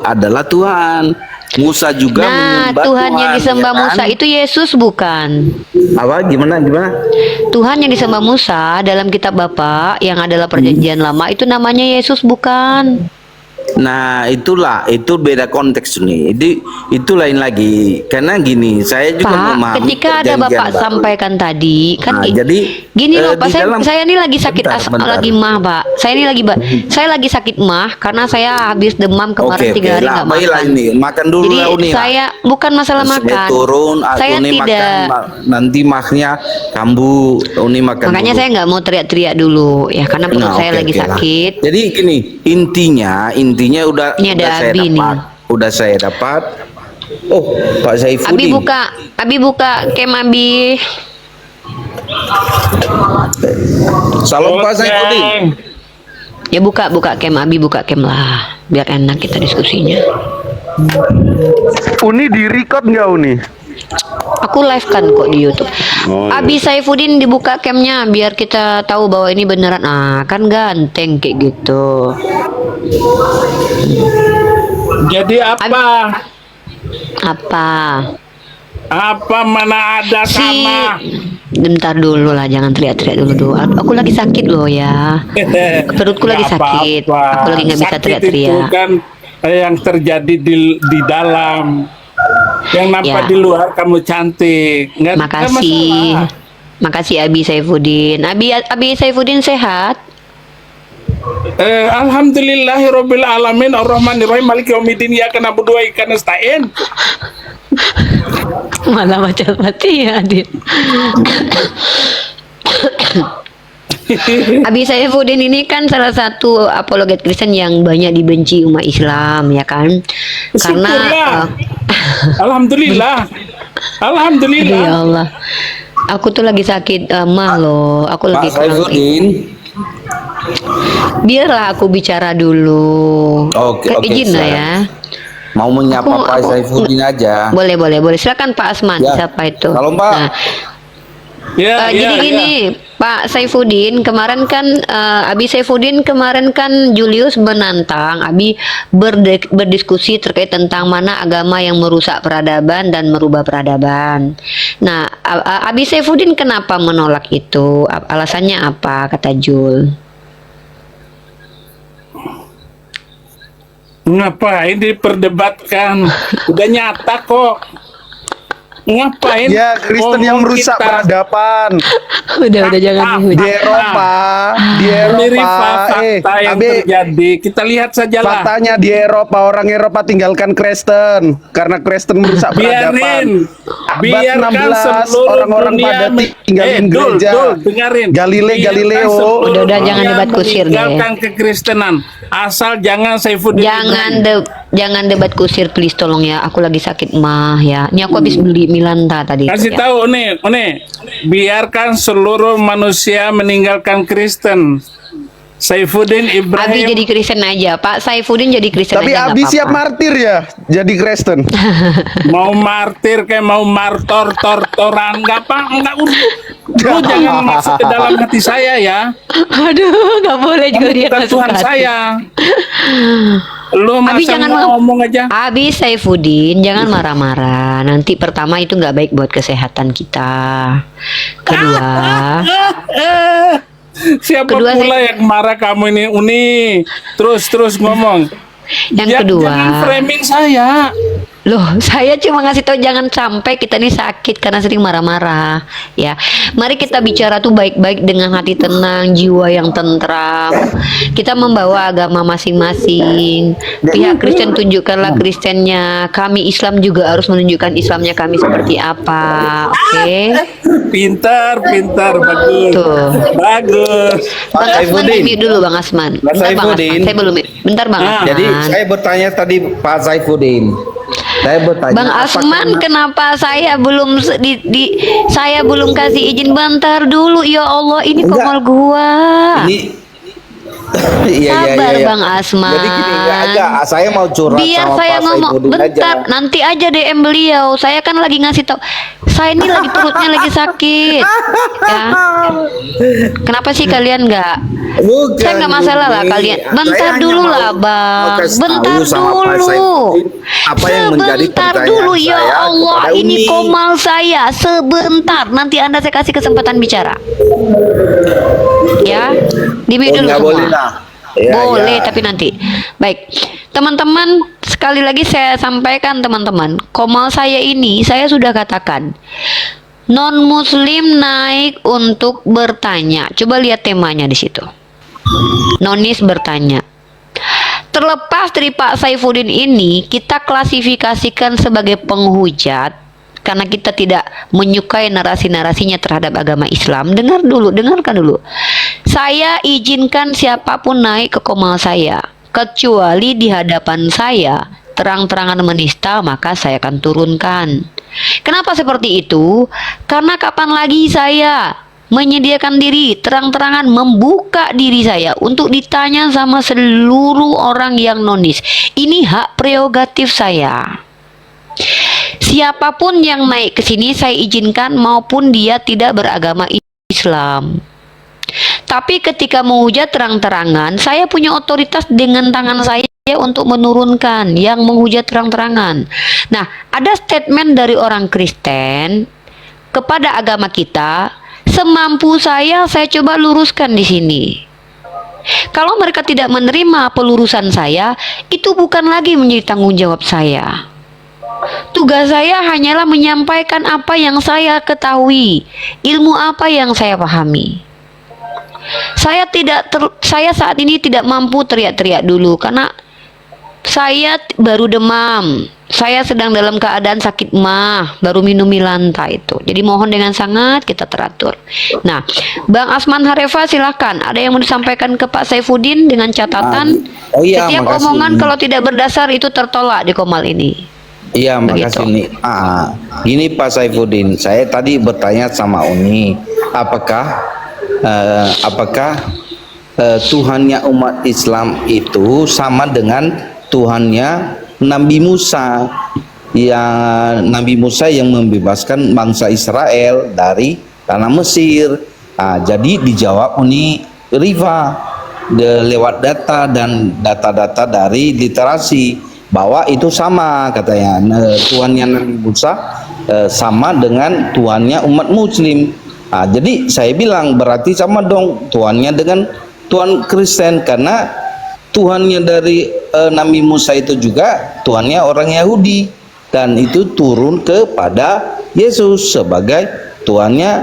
adalah Tuhan. Musa juga Nah, menyembah Tuhan yang disembah ya kan? Musa itu Yesus bukan? Apa gimana? Tuhan yang disembah Musa dalam kitab Bapak yang adalah perjanjian lama itu namanya Yesus bukan? Nah, itu beda konteks nih. Itu lain lagi. Karena gini, saya juga Pak, memahami ketika ada perjanjian Bapak baru. sampaikan tadi kan Nah, jadi gini loh Pak, di saya, dalam- saya ini lagi sakit Bentar. lagi mah Pak. Saya lagi sakit mah karena saya habis demam kemarin 3 hari nggak baiklah makan. ini. Makan dulu Jadi lah Uni. saya bukan masalah Saya makan. turun, Saya Uni tidak. makan, nanti mahnya kambuh, Uni makan Makanya dulu. saya nggak mau teriak-teriak dulu ya karena perut Nah, saya oke, lagi oke lah. sakit. Jadi gini, intinya udah Ini ada saya Abi nih. dapat. Udah saya dapat. Oh, Pak Saifuddin. Abi buka kem Abi. Salam Pak Saifuddin. Ya buka kem Abi, buka kem lah biar enak kita diskusinya. Uni di record nggak Uni? Aku live kan kok di YouTube. Oh, iya. Abi Saifuddin dibuka camnya biar kita tahu bahwa ini beneran. Kan ganteng kayak gitu. Jadi apa? Apa? Apa mana ada Si sama? Bentar dulu lah, jangan teriak-teriak dulu. Aku lagi sakit loh ya. Perutku lagi Nggak sakit. apa-apa. Aku lagi nggak bisa Sakit itu teriak-teriak. kan yang terjadi di dalam. Yang nampak Ya. di luar kamu cantik. Nggak Makasih. masalah. Makasih Abi Saifuddin. Abi Saifuddin sehat? Alhamdulillahirabbil alamin arrahmanirrahim maliki yaumiddin iyyaka na'budu wa iyyaka nasta'in. Malah baca Fatihah, Din. Abi Saifuddin ini kan salah satu apologet Kristen yang banyak dibenci umat Islam, ya kan? Karena Syukurlah. Alhamdulillah. aduh Alhamdulillah. ya Allah, aku tuh lagi sakit mah loh. Aku Pak lagi kurang. Saifuddin. Biarlah aku bicara dulu. Oke, Izin lah silakan. ya. Mau menyapa Aku- Pak aku- Saifuddin aja. Boleh. Silakan Pak Asman. Ya. Siapa itu? Salam, Pak. Nah, Ya, jadi ya, gini, Pak Saifuddin kemarin kan Abi Saifuddin kemarin kan Julius menantang Abi berdiskusi terkait tentang mana agama yang merusak peradaban dan merubah peradaban. Nah, Abi Saifuddin kenapa menolak itu? Alasannya apa kata Jul? Ngapain diperdebatkan? Udah nyata kok. Ngapain? Ya, Kristen yang ngomong merusak kita? peradaban Udah jangan di Eropa, di Ini Eropa. fakta yang Abe, terjadi. Kita lihat sajalah. faktanya di Eropa, orang Eropa tinggalkan Kristen karena Kristen merusak peradaban. Biarkan Abad 16 seluruh orang-orang dunia pada tinggalin Dul, gereja. dengerin. Galileo. Biarkan seluruh Udah, jangan dunia debat kusir deh. meninggalkan kekristenan. Asal jangan Saifuddin Jangan debat kusir please, tolong ya. Aku lagi sakit mah ya. Ini aku habis beli Milanta tadi. Kasih ya. tahu nih, biarkan seluruh manusia meninggalkan Kristen. Saifuddin Abi Ibrahim. jadi Kristen aja, Pak Saifuddin jadi Kristen Tapi aja. Abi nggak siap apa-apa. martir ya, jadi Kristen. Mau martir kayak mau tortoran nggak apa nggak urus. Lu jangan masuk ke dalam hati saya ya. Aduh, nggak boleh juga Kamu dia bukan masuk Tuhan hati. saya. Lu Abi masa jangan ngomong aja. Abi Saifuddin jangan marah-marah. Nanti pertama itu nggak baik buat kesehatan kita. Kedua, Siapa Kedua, pula yang marah kamu ini Uni? Terus ngomong. yang kedua. Jangan framing saya. Loh, saya cuma ngasih tahu jangan sampai kita nih sakit karena sering marah-marah, ya. Mari kita bicara tuh baik-baik dengan hati tenang, jiwa yang tentram. Kita membawa agama masing-masing. Pihak Kristen tunjukkanlah Kristennya. Kami Islam juga harus menunjukkan Islamnya kami seperti apa. Oke? Pintar, bagus. Tuh. Bagus. Bang Asman Saifuddin. di-mute dulu Bang Asman. Pak Bentar Bang Asman, Saifuddin. saya belum mute. Bentar Bang Asman. Jadi saya bertanya tadi Pak Saifuddin. Saya bertanya Bang Asman, kenapa saya belum saya belum kasih izin? Bentar dulu, ya Allah, ini Enggak. komal gua. ini Iya, Sabar Bang Asman. Jadi gini, enggak, saya mau curhat Biar sama saya Pak ngomong Saifuddin bentar, aja. nanti aja DM beliau. Saya kan lagi ngasih tau. Saya ini lagi perutnya lagi sakit. Ya. Kenapa sih kalian nggak? Bukan, Saya nggak masalah lah Budi. kalian. Saya Bentar hanya dulu mau- lah mau Bang. kasih Bentar tahu sama Pak dulu. Saifuddin apa yang menjadi Sebentar pertanyaan dulu ya saya Allah. kepada Ini Uni. komal saya. Sebentar. Nanti Anda saya kasih kesempatan bicara. Ya, di Oh, dulu nggak semua. boleh lah. Ya, Boleh, ya. tapi nanti. Baik, teman-teman, sekali lagi saya sampaikan teman-teman, komal saya ini saya sudah katakan. Non-muslim naik untuk bertanya. Coba lihat temanya di situ. Nonis bertanya. Terlepas dari Pak Saifuddin ini, kita klasifikasikan sebagai penghujat karena kita tidak menyukai narasi-narasinya terhadap agama Islam. Dengarkan dulu. Saya izinkan siapapun naik ke komal saya, kecuali di hadapan saya terang-terangan menista, maka saya akan turunkan. Kenapa seperti itu? Karena kapan lagi saya menyediakan diri terang-terangan membuka diri saya untuk ditanya sama seluruh orang yang nonis. Ini hak prerogatif saya. Siapapun yang naik ke sini saya izinkan maupun dia tidak beragama Islam. Tapi ketika menghujat terang-terangan, saya punya otoritas dengan tangan saya untuk menurunkan yang menghujat terang-terangan. Nah, ada statement dari orang Kristen kepada agama kita, semampu saya coba luruskan di sini. Kalau mereka tidak menerima pelurusan saya, itu bukan lagi menjadi tanggung jawab saya. Tugas saya hanyalah menyampaikan apa yang saya ketahui, ilmu apa yang saya pahami. Saya saat ini tidak mampu teriak-teriak dulu karena saya baru demam. Saya sedang dalam keadaan sakit mah, baru minum Milanta itu. Jadi mohon dengan sangat kita teratur. Nah, Bang Asman Harefa silakan. Ada yang mau disampaikan ke Pak Saifuddin dengan catatan setiap makasih. omongan kalau tidak berdasar itu tertolak di Komal ini. Iya, makasih nih. Gini Pak Saifuddin, saya tadi bertanya sama Uni, apakah Tuhannya umat Islam itu sama dengan Tuhannya Nabi Musa, Nabi Musa yang membebaskan bangsa Israel dari tanah Mesir. Jadi dijawab Uni Riva lewat data dan data-data dari literasi bahwa itu sama katanya. Tuhannya Nabi Musa sama dengan Tuhannya umat Muslim. Jadi saya bilang berarti sama dong Tuhannya dengan Tuhan Kristen, karena Tuhannya dari Nabi Musa itu juga Tuhannya orang Yahudi, dan itu turun kepada Yesus sebagai Tuhannya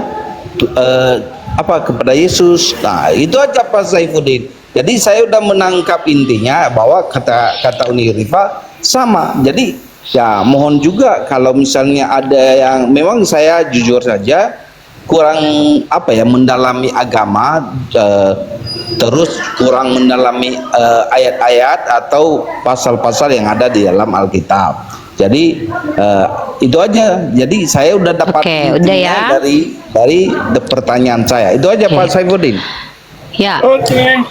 kepada Yesus. Nah, itu aja Pak Saifuddin. Jadi saya udah menangkap intinya bahwa kata Uni Rifa sama. Jadi ya mohon juga kalau misalnya ada yang memang saya jujur saja kurang mendalami agama, terus kurang mendalami ayat-ayat atau pasal-pasal yang ada di dalam Alkitab. Jadi itu aja. Jadi saya udah dapat udah ya. dari pertanyaan saya. Itu aja Pak Saifuddin. Ya. Oke.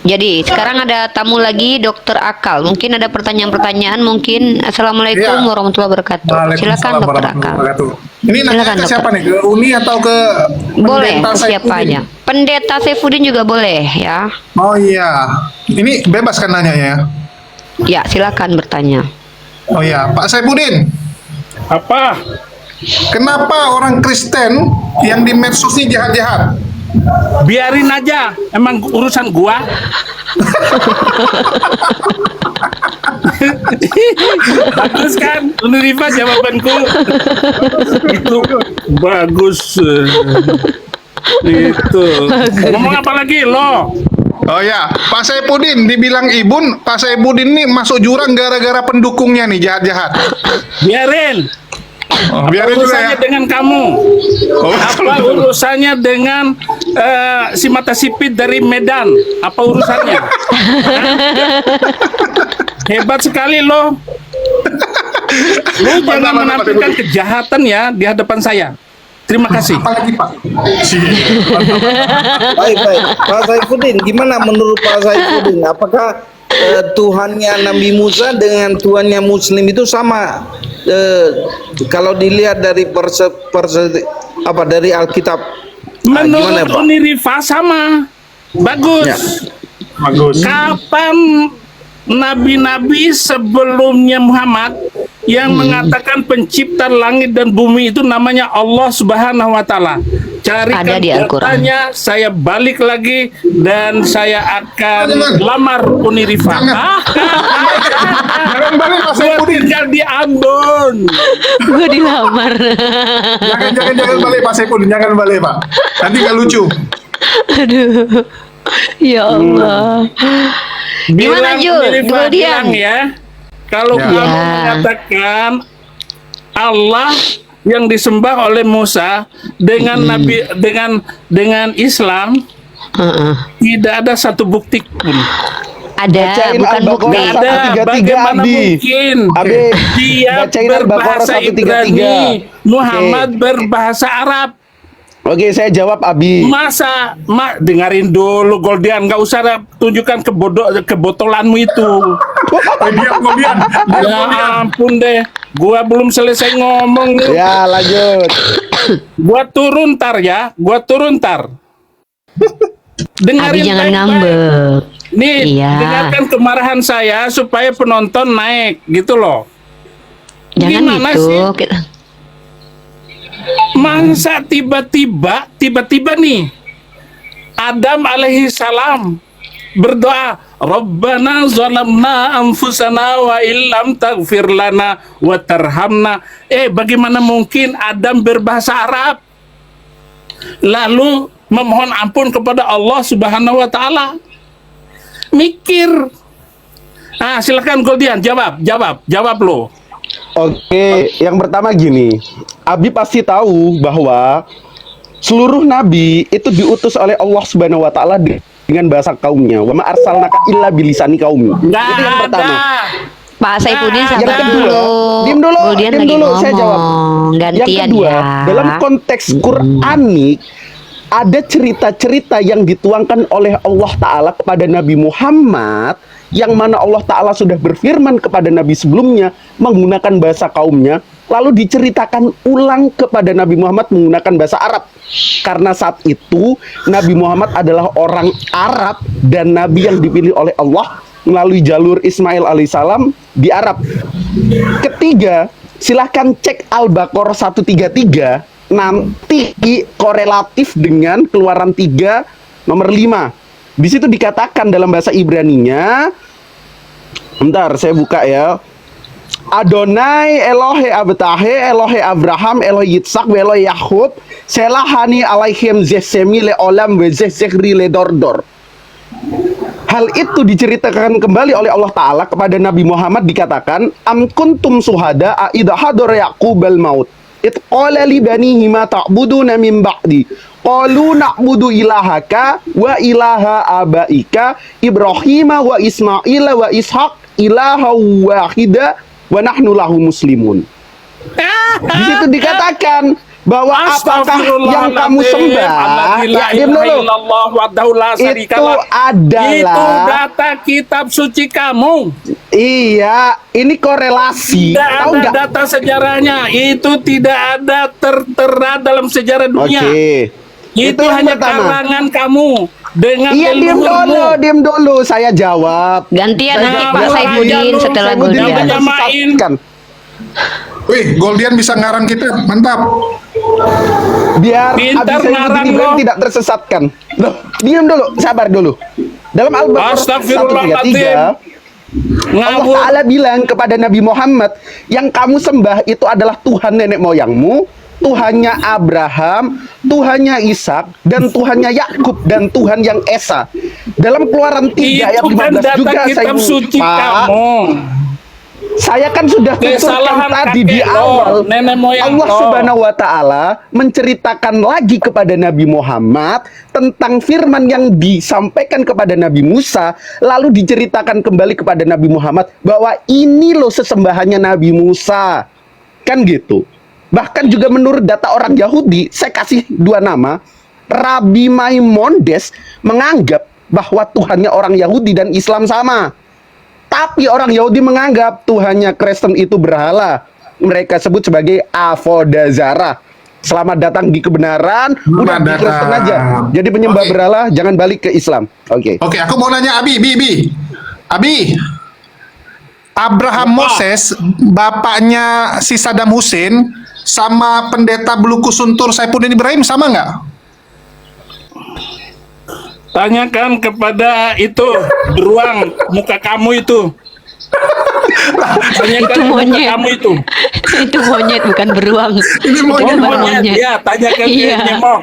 Jadi sekarang ada tamu lagi, Dokter Akal. Mungkin ada pertanyaan-pertanyaan. Mungkin Assalamualaikum warahmatullahi wabarakatuh. Silakan Dokter Akal. Ini nanya ke siapa nih? Ke Uni atau ke Boleh Pendeta ke siapa Saifuddin? aja. Pendeta Saifuddin juga boleh ya. Oh iya, ini bebas kan nanyanya ya? Ya silakan bertanya. Oh iya, Pak Saifuddin, Apa? kenapa orang Kristen yang di medsos ini jahat-jahat? Biarin aja, emang urusan gua. Bagus kan, Rifa jawabanku. Itu bagus. Itu. Ngomong apa lagi lo? Oh ya, Pak Saifuddin dibilang ibun, Pak Saifuddin nih masuk jurang gara-gara pendukungnya nih jahat-jahat. Biarin. Oh, Apa biarin juga ya. urusannya dengan kamu? Oh, Apa urusannya dengan si mata sipit dari Medan? Apa urusannya? Hebat sekali lo. Lo jangan menampilkan kejahatan ya di hadapan saya. Terima kasih. Apalagi Pak? Baik. Pak Saifuddin, gimana menurut Pak Saifuddin? Apakah Tuhannya Nabi Musa dengan Tuhannya Muslim itu sama? Kalau dilihat dari dari Alkitab, gimana, Menurut Pak? Uni Rifa sama. Bagus. Ya. Bagus. Kapan nabi-nabi sebelumnya Muhammad yang mengatakan pencipta langit dan bumi itu namanya Allah Subhanahu wa taala? Carikan Ada di Al-Quran. datanya, saya balik lagi dan saya akan lamar Uni Rifa. Jangan balik Pak Gua Saifuddin. tinggal di Ambon. Gue dilamar. Jangan balik Pak Saifuddin, jangan balik Pak. Nanti nggak lucu. Aduh. Ya Allah. Gimana Bilang Jul? Uni Rifa, Dua bilang diam. ya. Kalau Ya. kamu mengatakan Allah yang disembah oleh Musa dengan Nabi dengan Islam tidak ada satu bukti pun. Ada, Bacain bukan Al-Baqarah bukti. Ada 133, bagaimana Abi. mungkin Abi, dia bacain Al-Baqarah berbahasa 133. Ibrani, Muhammad Oke. berbahasa Arab. Oke, saya jawab Abi. Masa dengerin dulu Goldian, nggak usah tunjukkan kebotolanmu itu. Diam. Ya ampun deh, gua belum selesai ngomong nih. Ya, lanjut. Gua turun tar. Abi Dengerin jangan baik-baik. ngambek. Nih, Iya. dengarkan kemarahan saya supaya penonton naik gitu loh. Jangan Gimana gitu. sih? Masa tiba-tiba nih Adam alaihi salam berdoa, Rabbana zalamna anfusana wa illam taghfir lana wa tarhamna. Bagaimana mungkin Adam berbahasa Arab lalu memohon ampun kepada Allah Subhanahu wa taala? Mikir. Silakan Goldian, jawab lo. Oke, yang pertama gini, Abi pasti tahu bahwa seluruh nabi itu diutus oleh Allah Subhanahu wa taala dengan bahasa kaumnya. Wa ma arsalnaka illa bilisani qaumi. Nggak Itu yang pertama. ada. Pak Saifuddin Yang sabar kedua, dulu. diam dulu, Goldian diam lagi dulu, ngomong. saya jawab. Gantian Yang kedua, ya. dalam konteks Quranik ada cerita-cerita yang dituangkan oleh Allah Ta'ala kepada Nabi Muhammad, yang mana Allah Ta'ala sudah berfirman kepada Nabi sebelumnya menggunakan bahasa kaumnya, lalu diceritakan ulang kepada Nabi Muhammad menggunakan bahasa Arab. Karena saat itu Nabi Muhammad adalah orang Arab dan Nabi yang dipilih oleh Allah melalui jalur Ismail alaihissalam di Arab. Ketiga, silahkan cek Al-Baqarah 133, nanti korelatif dengan Keluaran 3 nomor 5. Di situ dikatakan dalam bahasa Ibraninya, bentar saya buka ya. Adonai Elohe Abtahe Elohe Abraham Elohe Yitzhak Elohe Yakub Selahani alaihim zesemi le olam we zesehri le dordor. Hal itu diceritakan kembali oleh Allah Ta'ala kepada Nabi Muhammad, dikatakan am kuntum suhada idha hadar Yaqubal maut it qala li banihi ma ta'buduna min ba'di qalu na'budu ilahaka wa ilaha abaika Ibrahima wa Ismaila wa Ishaq ilaha wahida wa nahnu lahu muslimun. Di situ dikatakan bahwa apakah yang kamu sembah, diam dulu, itu adalah itu data kitab suci kamu. Iya, ini korelasi. Tidak Tahu ada nggak? data sejarahnya. Itu tidak ada tertera dalam sejarah dunia. Oke. Itu yang hanya pertama. karangan kamu dengan Iya, leluhurmu. diam dulu, saya jawab. Gantian Saya nanti jawab. Pak Saya Saifuddin dulu, setelah Saifuddin Goldian. tidak Goldian. tersesatkan. Wih, Goldian bisa ngarang kita, mantap. Biar Pintar Abi ngarang Saifuddin Ibrahim lo. tidak tersesatkan. Loh, diam dulu, sabar dulu. Dalam Al-Baqarah Astagfirullahaladzim. 133, Allah Ngawur. Ta'ala bilang kepada Nabi Muhammad, yang kamu sembah itu adalah Tuhan nenek moyangmu, Tuhannya Abraham, Tuhannya Ishak, dan Tuhannya Yakub, dan Tuhan yang Esa. Dalam Keluaran 3 ayat Itu kan 15 data juga kitab suci Pak, kamu. saya kan sudah tuturkan Kesalahan tadi di kakek lo, awal. nenek moyang Allah lo. Subhanahu wa Ta'ala menceritakan lagi kepada Nabi Muhammad tentang firman yang disampaikan kepada Nabi Musa, lalu diceritakan kembali kepada Nabi Muhammad bahwa ini loh sesembahannya Nabi Musa, kan gitu. Bahkan juga menurut data orang Yahudi, saya kasih 2 nama, Rabbi Maimonides menganggap bahwa Tuhannya orang Yahudi dan Islam sama. Tapi orang Yahudi menganggap Tuhannya Kristen itu berhala. Mereka sebut sebagai Avodazara. Selamat datang di kebenaran, udah di Kristen aja. Jadi penyembah Oke. berhala, jangan balik ke Islam. Oke. Oke, aku mau nanya Abi. Abraham Moses, bapaknya si Saddam Hussein, sama pendeta Beluku Suntur Saifuddin Ibrahim sama nggak? Tanyakan kepada itu beruang muka kamu itu. Tanyakan Itu ke muka monyet. kamu itu. Itu monyet bukan beruang. Ini Itu monyet. gambar Monyet. Ya, tanyakan ke Iya. nyemok.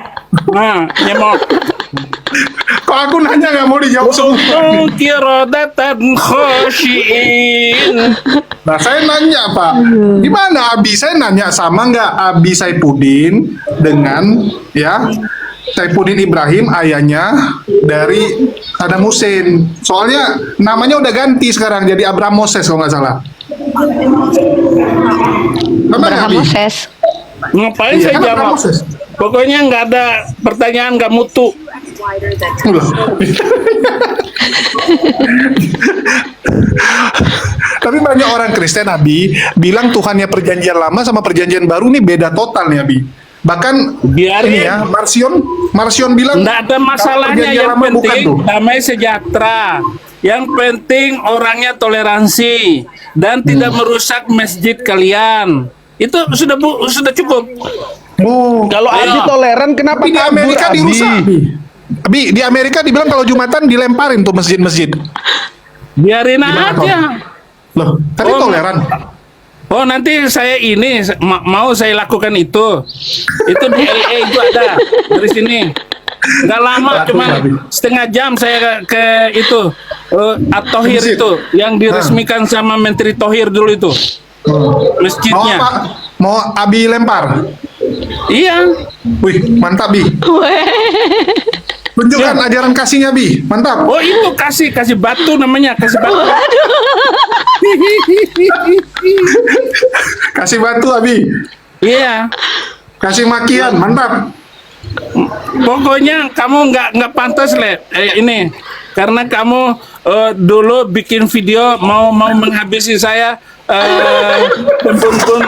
Nah, nyemok. Kok aku nanya nggak mau dijawab semua? Kirodatan khosyin. Nah, saya nanya Pak, gimana Abi? Saya nanya sama nggak Abi Saifuddin dengan ya Saifuddin Ibrahim, ayahnya dari Saddam Hussein. Soalnya namanya udah ganti sekarang jadi Abraham Moses kalau nggak salah. Sama nggak, Abraham Abi? Moses. Ngapain Iya, saya kan Abraham jawab? Moses. Pokoknya nggak ada pertanyaan, nggak mutu. Loh. Tapi banyak orang Kristen, Abi, bilang Tuhannya perjanjian lama sama perjanjian baru nih beda total nih, Abi. Bahkan Biarin. ini ya, Marsion bilang Nggak ada masalahnya, perjanjian yang lama bukan penting tuh. damai sejahtera. Yang penting orangnya toleransi dan tidak merusak masjid kalian. Itu sudah sudah cukup. Oh, Kalau Abi Ayo. toleran, kenapa tapi di kabur, Amerika Abi? dirusak. Abi, di Amerika dibilang kalau Jumatan dilemparin tuh masjid-masjid. Biarin Gimana, aja. Loh, tadi Oh, toleran. Oh, nanti saya ini mau saya lakukan itu. Itu di LA itu ada dari sini. Nggak lama, Laku, cuma Abi. setengah jam saya ke itu At-Thohir Masjid. itu yang diresmikan sama Menteri Thohir dulu itu Mau masjidnya. apa? Mau Abi lempar? Iya. Wih, mantap, Bi. Tunjukkan ajaran kasihnya, Bi. Mantap. Oh, itu kasih batu namanya, kasih batu. Kasih batu, Abi. Iya. Kasih makian, mantap. Pokoknya kamu nggak pantas ini karena kamu dulu bikin video mau menghabisi saya pun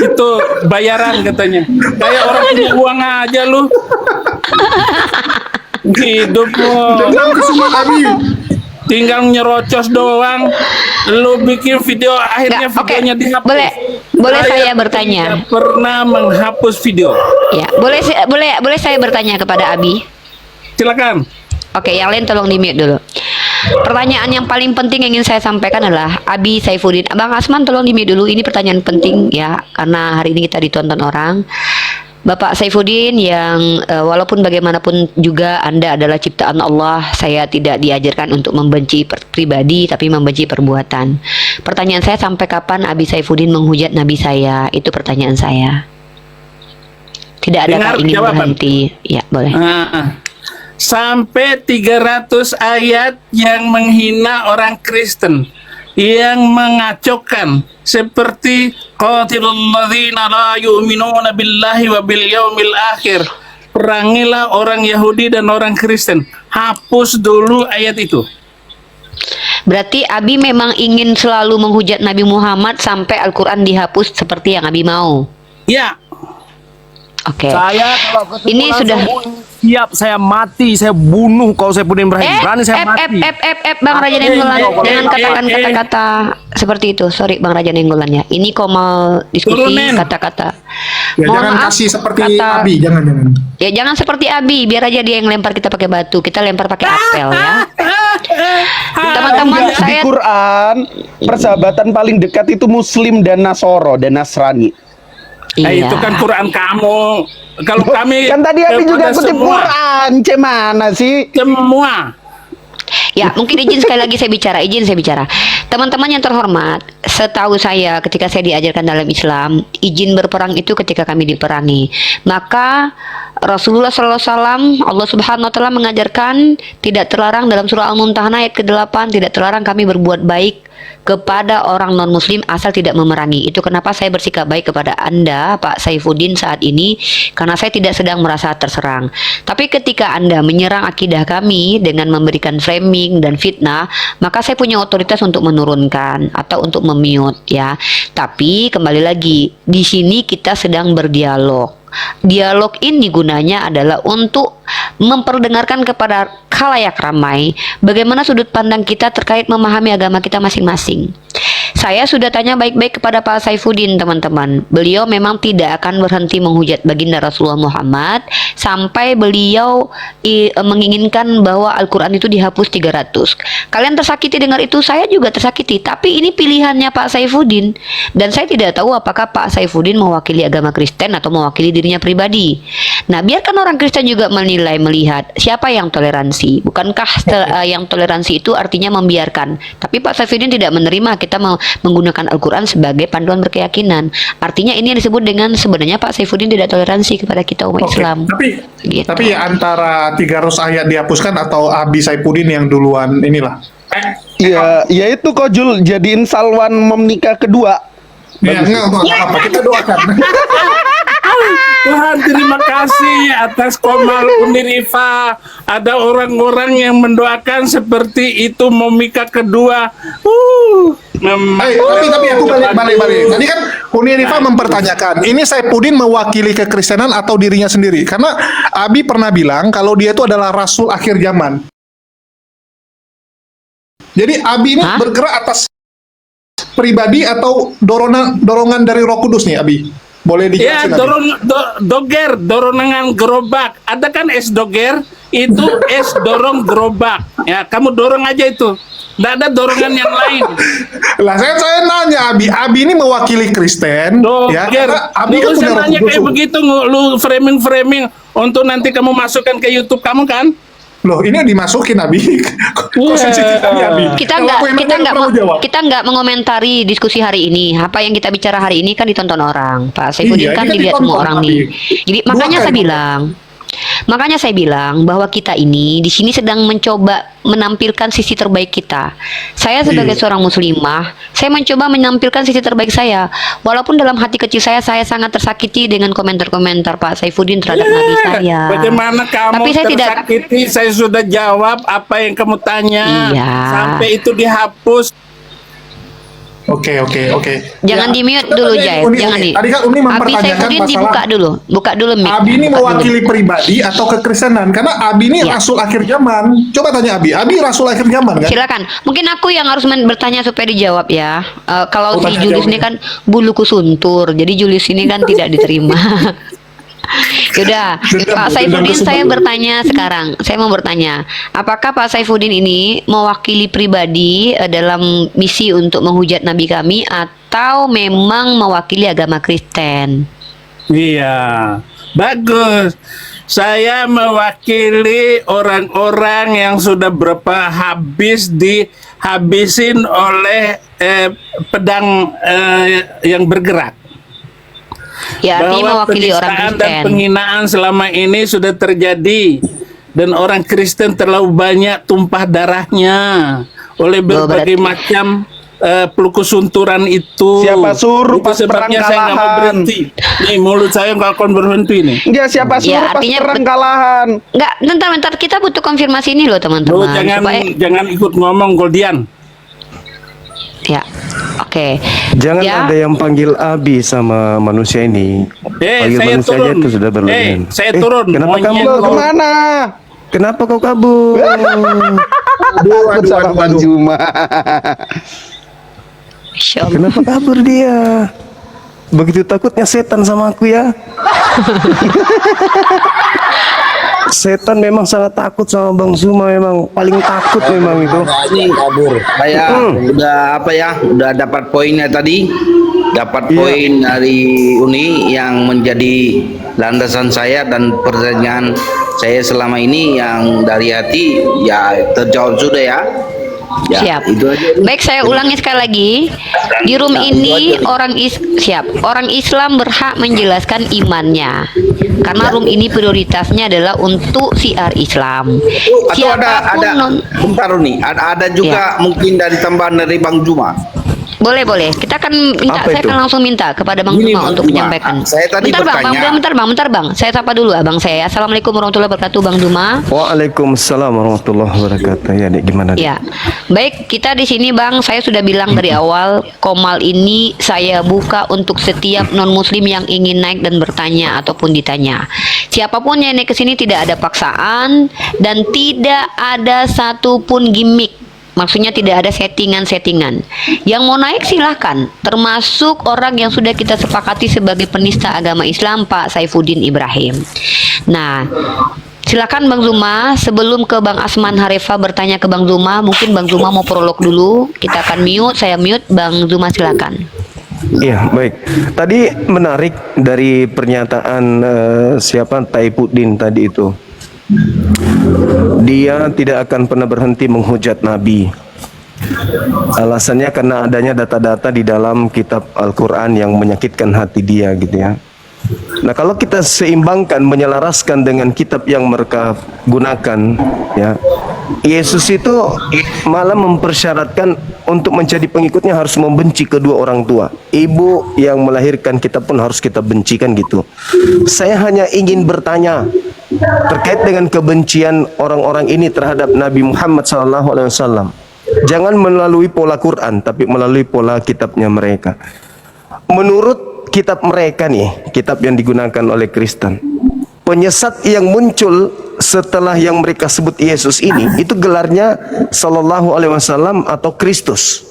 itu bayaran katanya kayak orang punya uang aja lu hidupmu Jangan kesumat, Abi. tinggal nyerocos doang lu bikin video akhirnya Nggak, oke. videonya dihapus. Boleh saya bertanya? tidak pernah menghapus video. Ya, boleh saya bertanya kepada Abi? Silakan. Oke, yang lain tolong di mute dulu. Pertanyaan yang paling penting yang ingin saya sampaikan adalah Abi Saifuddin. Abang Asman tolong di mute dulu. Ini pertanyaan penting ya, karena hari ini kita ditonton orang. Bapak Saifuddin yang walaupun bagaimanapun juga Anda adalah ciptaan Allah, saya tidak diajarkan untuk membenci pribadi tapi membenci perbuatan. Pertanyaan saya, sampai kapan Abi Saifuddin menghujat Nabi saya? Itu pertanyaan saya. Tidak ada Dengar ingin jawaban. berhenti? Ya, boleh. Sampai 300 ayat yang menghina orang Kristen, yang mengacaukan seperti qatilul ladzina la yu'minuna billahi wa bil yaumil akhir. Perangilah orang Yahudi dan orang Kristen. Hapus dulu ayat itu. Berarti Abi memang ingin selalu menghujat Nabi Muhammad sampai Al-Quran dihapus seperti yang Abi mau. Ya, Oke. Saya kalau ketemu Ini langsung sudah siap, saya mati, saya bunuh kalau saya Saifuddin Ibrahim. Berani saya mati. Bang Raja Nenggolan, jangan eh, katakan eh. kata-kata seperti itu. Sorry Bang Raja Nenggolan ya. Ini kok mau diskusi Turunin. kata-kata. Ya, Mohon jangan maaf, kasih seperti kata- Abi, jangan. Ya jangan seperti Abi, biar aja dia yang lempar kita pakai batu, kita lempar pakai apel ya. Teman-teman, Enggak, di saya Quran persahabatan paling dekat itu Muslim dan Nasoro dan Nasrani. iya. itu kan Quran kamu. Kalau kami Kan tadi Abi juga kepada kutip semua, Quran, mana sih? semua. Ya, mungkin izin sekali lagi saya bicara, Teman-teman yang terhormat, setahu saya ketika saya diajarkan dalam Islam, izin berperang itu ketika kami diperangi. Maka Rasulullah SAW, Allah Subhanahu wa taala mengajarkan tidak terlarang dalam surah Al-Mumtahanah ayat ke-8, tidak terlarang kami berbuat baik kepada orang non-muslim asal tidak memerangi. Itu kenapa saya bersikap baik kepada Anda, Pak Saifuddin, saat ini, karena saya tidak sedang merasa terserang. Tapi ketika Anda menyerang akidah kami dengan memberikan framing dan fitnah, maka saya punya otoritas untuk menurunkan atau untuk memute ya. Tapi kembali lagi, di sini kita sedang berdialog. Dialog ini gunanya adalah untuk memperdengarkan kepada khalayak ramai bagaimana sudut pandang kita terkait memahami agama kita masing-masing. Saya sudah tanya baik-baik kepada Pak Saifuddin, teman-teman. Beliau memang tidak akan berhenti menghujat baginda Rasulullah Muhammad sampai beliau menginginkan bahwa Al-Quran itu dihapus 300. Kalian tersakiti dengar itu, saya juga tersakiti. Tapi ini pilihannya Pak Saifuddin. Dan saya tidak tahu apakah Pak Saifuddin mewakili agama Kristen atau mewakili dirinya pribadi. Nah, biarkan orang Kristen juga menilai, melihat siapa yang toleransi. Bukankah yang toleransi itu artinya membiarkan. Tapi Pak Saifuddin tidak menerima kita menggunakan Al-Quran sebagai panduan berkeyakinan. Artinya ini yang disebut dengan sebenarnya Pak Saifuddin tidak toleransi kepada kita umat Oke, Islam. Gitu. Tapi antara 300 ayat dihapuskan atau Abi Saifuddin yang duluan inilah. Ya itu kok Jul jadiin Salwan menikah kedua. Ya, enggak apa-apa, kita doakan. Tuhan, terima kasih atas Komal Unirifa. Ada orang-orang yang mendoakan seperti itu memika kedua. Tapi aku balik. Tadi kan Uni Rifa mempertanyakan, ini Saifuddin mewakili kekristenan atau dirinya sendiri? Karena Abi pernah bilang kalau dia itu adalah rasul akhir zaman. Jadi Abi ini bergerak atas pribadi atau dorongan dari Roh Kudus nih, Abi? Boleh Ya, dijelasin Abi? doger, dorongan gerobak. Ada kan es doger, itu es dorong gerobak. Ya, kamu dorong aja itu. Nggak ada dorongan yang lain. Lah saya nanya Abi ini mewakili Kristen ya. Doger, Karena Abi lu kan punya usah nanya kayak rasul. begitu, lu framing untuk nanti kamu masukkan ke YouTube kamu kan? Loh, ini dimasukin Abi. Kok sensitif kali Abi? Kita Kalau nggak aku yang kita nanya, nggak aku mau jawab. kita nggak mengomentari diskusi hari ini. Apa yang kita bicara hari ini kan ditonton orang. Pak Saifuddin Iya, kan ini kan dilihat semua ditonton, orang Abi. nih. Jadi Dua makanya saya bilang bahwa kita ini di sini sedang mencoba menampilkan sisi terbaik kita. Saya sebagai Iya. seorang muslimah, saya mencoba menampilkan sisi terbaik saya. Walaupun dalam hati kecil saya sangat tersakiti dengan komentar-komentar Pak Saifuddin terhadap Nabi saya. Bagaimana kamu Tapi saya tidak tersakiti? Saya sudah jawab apa yang kamu tanya. Iya. Sampai itu dihapus. Oke. Jangan Ya, di-mute coba dulu, tadi Jai. Uni, Jangan di. Tadi kan Uni Abi mempertanyakan Saifuddin masalah dibuka dulu. Buka dulu mic. Abi ini Buka dulu. mewakili pribadi atau kekristenan? Karena Abi ini Ya. rasul akhir zaman. Coba tanya Abi rasul akhir zaman kan? Silakan. Mungkin aku yang harus bertanya supaya dijawab ya. Kalau Oh, si tanya Julius jawab ini ya. kan buluku suntur, jadi Julius ini kan tidak diterima. Yaudah, Pak Saifuddin, saya bertanya sekarang. Saya mau bertanya, apakah Pak Saifuddin ini mewakili pribadi dalam misi untuk menghujat Nabi kami atau memang mewakili agama Kristen? Iya, bagus. Saya mewakili orang-orang yang sudah berapa habis dihabisin oleh pedang yang bergerak. Ya, artinya Bahwa mewakili orang penistaan dan Kristen. penghinaan selama ini sudah terjadi dan orang Kristen terlalu banyak tumpah darahnya oleh berbagai berarti- macam pelukul sunturan itu. Siapa suruh Itu pas sebabnya perang saya nggak mau kalahan? berhenti. Nih mulut saya nggak akan berhenti nih. Enggak, siapa Ya, suruh pas artinya perang kalahan? Enggak, bentar, kita butuh konfirmasi ini loh Lu teman-teman. jangan jangan ikut ngomong Goldian. Ya, oke. Jangan Ya. ada yang panggil Abi sama manusia ini. Panggil Saya manusia aja turun. itu sudah berlebihan. Saya turun. Kenapa Monyet kamu? Lo kemana? Kenapa kau kabur? Takut sama Bang Juma. Masya Allah. Kenapa kabur dia? Begitu takutnya setan sama aku ya. Setan memang sangat takut sama Bang Zuma, memang paling takut memang itu. Ini kabur. Saya udah apa ya? Udah dapat poinnya tadi. Dapat poin dari Uni yang menjadi landasan saya dan pertanyaan saya selama ini yang dari hati ya terjawab sudah ya. Ya, Siap. itu aja. Baik, saya ulangi sekali lagi. Di room ini orang Islam berhak menjelaskan imannya. Karena room ini prioritasnya adalah untuk siar Islam. Atau ada bentar Uni, ada juga mungkin dari tambahan dari Bang Juma. Boleh. Kita akan minta, Apa saya itu? akan langsung minta kepada Bang Gini, Juma Bang untuk Juma. menyampaikan. Saya tadi bentar bang. Saya sapa dulu abang saya. Assalamualaikum warahmatullahi wabarakatuh, Bang Juma. Waalaikumsalam warahmatullahi wabarakatuh. Ya, Dek, gimana? Dek? Ya, baik, kita di sini Bang, saya sudah bilang dari awal, Komal ini saya buka untuk setiap non-muslim yang ingin naik dan bertanya ataupun ditanya. Siapapun yang naik ke sini tidak ada paksaan dan tidak ada satupun gimmick. Maksudnya tidak ada settingan-settingan. Yang mau naik silahkan, termasuk orang yang sudah kita sepakati sebagai penista agama Islam, Pak Saifuddin Ibrahim. Nah, silakan Bang Zuma. Sebelum ke Bang Asman Harefa bertanya ke Bang Zuma, mungkin Bang Zuma mau prolog dulu. Kita akan mute, saya mute. Bang Zuma silakan. Iya, baik. Tadi menarik dari pernyataan siapa Saifuddin tadi itu. Dia tidak akan pernah berhenti menghujat Nabi. Alasannya karena adanya data-data di dalam kitab Al-Quran yang menyakitkan hati dia gitu ya. Nah, kalau kita seimbangkan, menyelaraskan dengan kitab yang mereka gunakan ya, Yesus itu malah mempersyaratkan untuk menjadi pengikutnya harus membenci kedua orang tua. Ibu yang melahirkan kita pun harus kita bencikan gitu. Saya hanya ingin bertanya terkait dengan kebencian orang-orang ini terhadap Nabi Muhammad SAW. Jangan melalui pola Quran, tapi melalui pola kitabnya mereka. Menurut kitab mereka nih, kitab yang digunakan oleh Kristen, penyesat yang muncul setelah yang mereka sebut Yesus ini, itu gelarnya Sallallahu Alaihi Wasallam atau Kristus.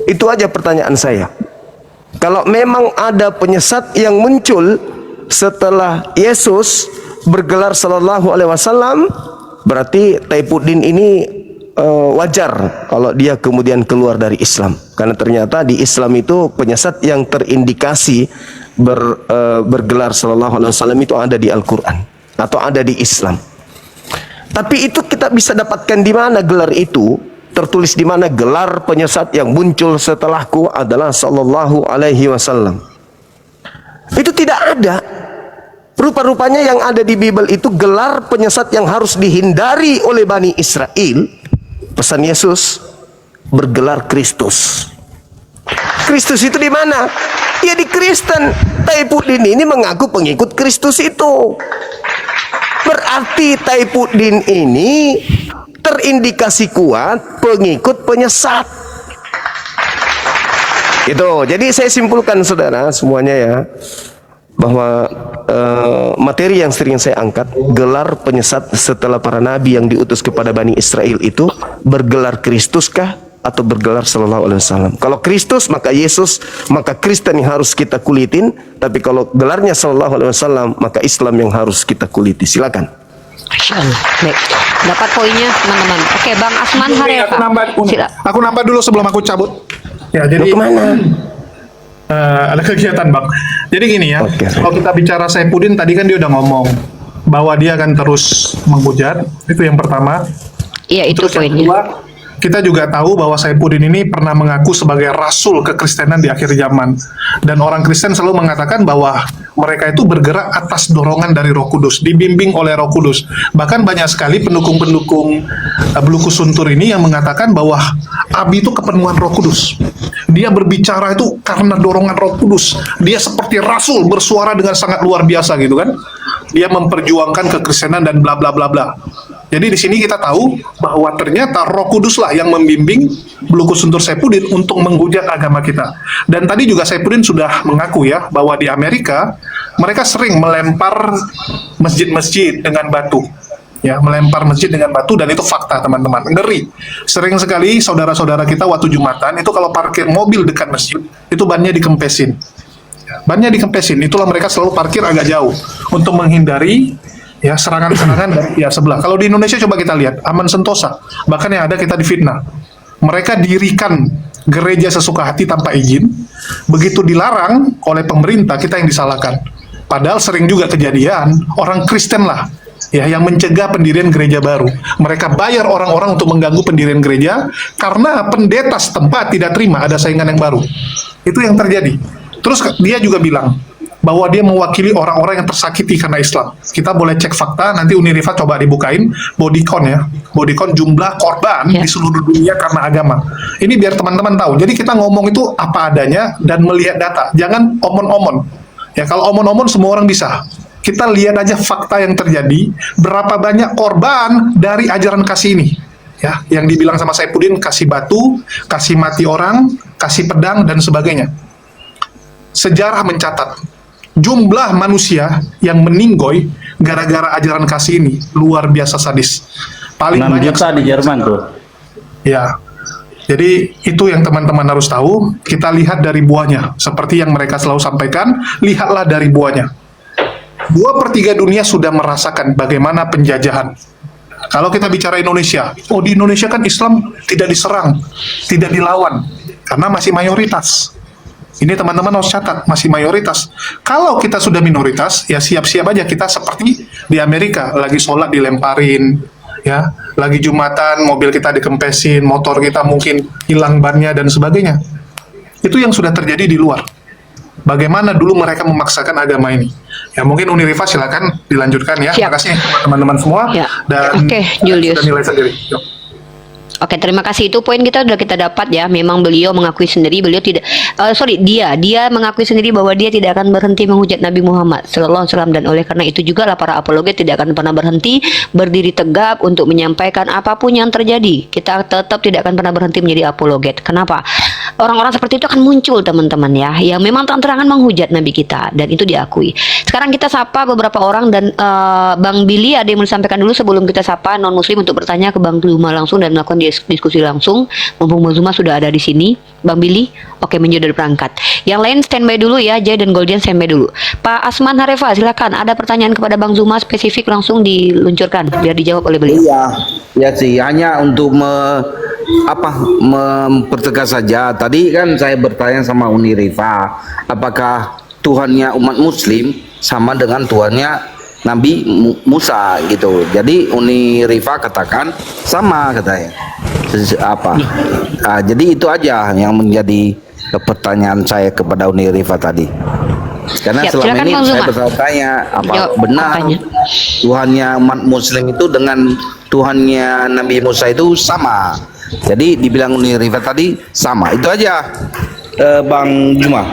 Itu aja pertanyaan saya. Kalau memang ada penyesat yang muncul setelah Yesus bergelar sallallahu alaihi wasallam, berarti Taifuddin ini wajar kalau dia kemudian keluar dari Islam, karena ternyata di Islam itu penyesat yang terindikasi bergelar sallallahu alaihi wasallam itu ada di Al-Quran atau ada di Islam. Tapi itu kita bisa dapatkan di mana gelar itu? Tertulis di mana gelar penyesat yang muncul setelahku adalah sallallahu alaihi wasallam? Itu tidak ada. Rupa-rupanya yang ada di Bible itu gelar penyesat yang harus dihindari oleh Bani Israel. Pesan Yesus, bergelar Kristus. Kristus itu di mana? Ya di Kristen. Taifuddin ini mengaku pengikut Kristus itu. Berarti Taifuddin ini terindikasi kuat pengikut penyesat. Itu. Jadi saya simpulkan saudara semuanya ya, bahwa materi yang sering saya angkat, gelar penyesat setelah para nabi yang diutus kepada Bani Israel itu bergelar Kristuskah atau bergelar sallallahu alaihi wasallam? Kalau Kristus maka Yesus, maka Kristen yang harus kita kulitin. Tapi kalau gelarnya sallallahu alaihi wasallam maka Islam yang harus kita kuliti. Silakan. Masya Allah. Baik, dapat poinnya teman-teman. Oke, Bang Asman Harefa. Aku nambah dulu sebelum aku cabut. Ya, jadi Kemana? ada kegiatan Bang. Jadi gini ya, Oke. kalau kita bicara Saifuddin tadi kan dia udah ngomong bahwa dia akan terus menghujat, itu yang pertama. Iya, itu Terus yang poinnya. kedua, kita juga tahu bahwa Saifuddin ini pernah mengaku sebagai rasul kekristenan di akhir zaman. Dan orang Kristen selalu mengatakan bahwa mereka itu bergerak atas dorongan dari Roh Kudus, dibimbing oleh Roh Kudus. Bahkan banyak sekali pendukung-pendukung Beluku Suntur ini yang mengatakan bahwa Abi itu kepenuhan Roh Kudus. Dia berbicara itu karena dorongan Roh Kudus. Dia seperti rasul bersuara dengan sangat luar biasa gitu kan. Dia memperjuangkan kekristenan dan bla bla bla bla. Jadi di sini kita tahu bahwa ternyata Roh Kuduslah yang membimbing Beluku Suntur Saifuddin untuk menghujat agama kita. Dan tadi juga Saifuddin sudah mengaku ya bahwa di Amerika mereka sering melempar masjid-masjid dengan batu. Ya, melempar masjid dengan batu, dan itu fakta teman-teman. Ngeri. Sering sekali saudara-saudara kita waktu Jumatan itu kalau parkir mobil dekat masjid, itu bannya dikempesin. Bannya dikempesin. Itulah mereka selalu parkir agak jauh untuk menghindari ya serangan-serangan dari pihak sebelah. Kalau di Indonesia coba kita lihat, aman sentosa. Bahkan yang ada kita difitnah. Mereka dirikan gereja sesuka hati tanpa izin. Begitu dilarang oleh pemerintah, kita yang disalahkan. Padahal sering juga kejadian orang Kristen lah ya yang mencegah pendirian gereja baru. Mereka bayar orang-orang untuk mengganggu pendirian gereja karena pendeta setempat tidak terima ada saingan yang baru. Itu yang terjadi. Terus dia juga bilang bahwa dia mewakili orang-orang yang tersakiti karena Islam. Kita boleh cek fakta, nanti Unirifa coba dibukain bodycon ya. Bodycon jumlah korban di seluruh dunia karena agama. Ini biar teman-teman tahu. Jadi kita ngomong itu apa adanya dan melihat data. Jangan omon-omon. Ya kalau omon-omon semua orang bisa. Kita lihat aja fakta yang terjadi, berapa banyak korban dari ajaran kasih ini. Ya, yang dibilang sama Saifuddin, kasih batu, kasih mati orang, kasih pedang dan sebagainya. Sejarah mencatat jumlah manusia yang meninggoy gara-gara ajaran kasih ini luar biasa sadis. Paling 6 banyak juta di Jerman tuh. Ya. Jadi itu yang teman-teman harus tahu. Kita lihat dari buahnya. Seperti yang mereka selalu sampaikan, lihatlah dari buahnya. 2/3 dunia sudah merasakan bagaimana penjajahan. Kalau kita bicara Indonesia, di Indonesia kan Islam tidak diserang, tidak dilawan, karena masih mayoritas. Ini teman-teman harus catat, masih mayoritas. Kalau kita sudah minoritas, ya siap-siap aja kita seperti di Amerika, lagi sholat dilemparin, ya, lagi Jumatan, mobil kita dikempesin, motor kita mungkin hilang bannya dan sebagainya. Itu yang sudah terjadi di luar. Bagaimana dulu mereka memaksakan agama ini. Ya mungkin Unirifa silakan dilanjutkan ya. Siap. Terima kasih teman-teman semua. Ya. Dan Oke, Julius. sudah nilai sendiri. Yuk. Oke, terima kasih. Itu poin kita sudah kita dapat ya. Memang beliau mengakui sendiri, beliau tidak, dia mengakui sendiri bahwa dia tidak akan berhenti menghujat Nabi Muhammad Sallallahu Alaihi Wasallam, dan oleh karena itu juga lah para apologet tidak akan pernah berhenti berdiri tegap untuk menyampaikan apapun yang terjadi. Kita tetap tidak akan pernah berhenti menjadi apologet. Kenapa? orang-orang seperti itu akan muncul teman-teman ya, yang memang terang-terangan menghujat Nabi kita, dan itu diakui. Sekarang kita sapa beberapa orang, dan Bang Billy ada yang mau disampaikan dulu sebelum kita sapa non muslim untuk bertanya ke Bang Zuma langsung dan melakukan diskusi langsung. Mumpung Bang Zuma sudah ada di sini. Bang Billy, oke, menjadi berangkat. Yang lain standby dulu ya, Jay dan Goldian standby dulu. Pak Asman Harefa, silakan. Ada pertanyaan kepada Bang Zuma spesifik langsung diluncurkan biar dijawab oleh beliau. Iya, ya sih, hanya untuk mempertegas saja. Tadi kan saya bertanya sama Uni Rifa, apakah Tuhannya umat Muslim sama dengan Tuhannya Nabi Musa gitu. Jadi Uni Rifa katakan sama katanya. Jadi itu aja yang menjadi pertanyaan saya kepada Uni Rifa tadi. Karena Siap, selama silakan, ini Bang saya Zuma. bertanya apa Jawab benar pertanyaan. Tuhannya umat Muslim itu dengan Tuhannya Nabi Musa itu sama. Jadi dibilang Uni Rifa tadi sama. Itu aja, Bang Juma.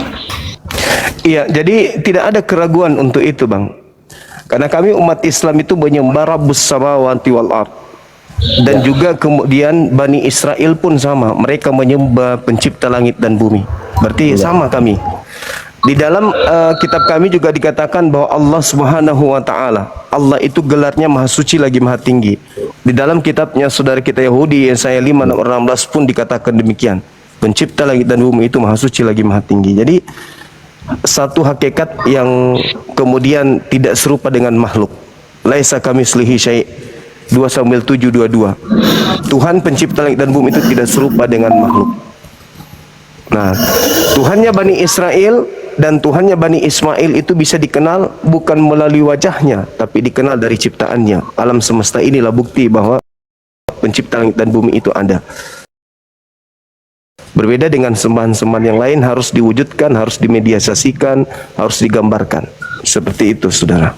Iya, jadi tidak ada keraguan untuk itu, Bang. Karena kami umat Islam itu menyembah Rabbus samawati wal ard. Dan juga kemudian Bani Israel pun sama. Mereka menyembah pencipta langit dan bumi. Berarti sama kami. Di dalam kitab kami juga dikatakan bahwa Allah Subhanahu wa taala, Allah itu gelarnya Maha Suci lagi Maha Tinggi. Di dalam kitabnya saudara kita Yahudi Yesaya 5:16 pun dikatakan demikian. Pencipta langit dan bumi itu Maha Suci lagi Maha Tinggi. Jadi satu hakikat yang kemudian tidak serupa dengan makhluk. Laisa kamitslihi syai'. 2 Samuel 7:22. Tuhan pencipta langit dan bumi itu tidak serupa dengan makhluk. Nah, Tuhannya Bani Israel dan Tuhannya Bani Ismail itu bisa dikenal bukan melalui wajahnya, tapi dikenal dari ciptaannya. Alam semesta inilah bukti bahwa pencipta langit dan bumi itu ada. Berbeda dengan sembahan-sembahan yang lain, harus diwujudkan, harus dimediasikan, harus digambarkan. Seperti itu, saudara.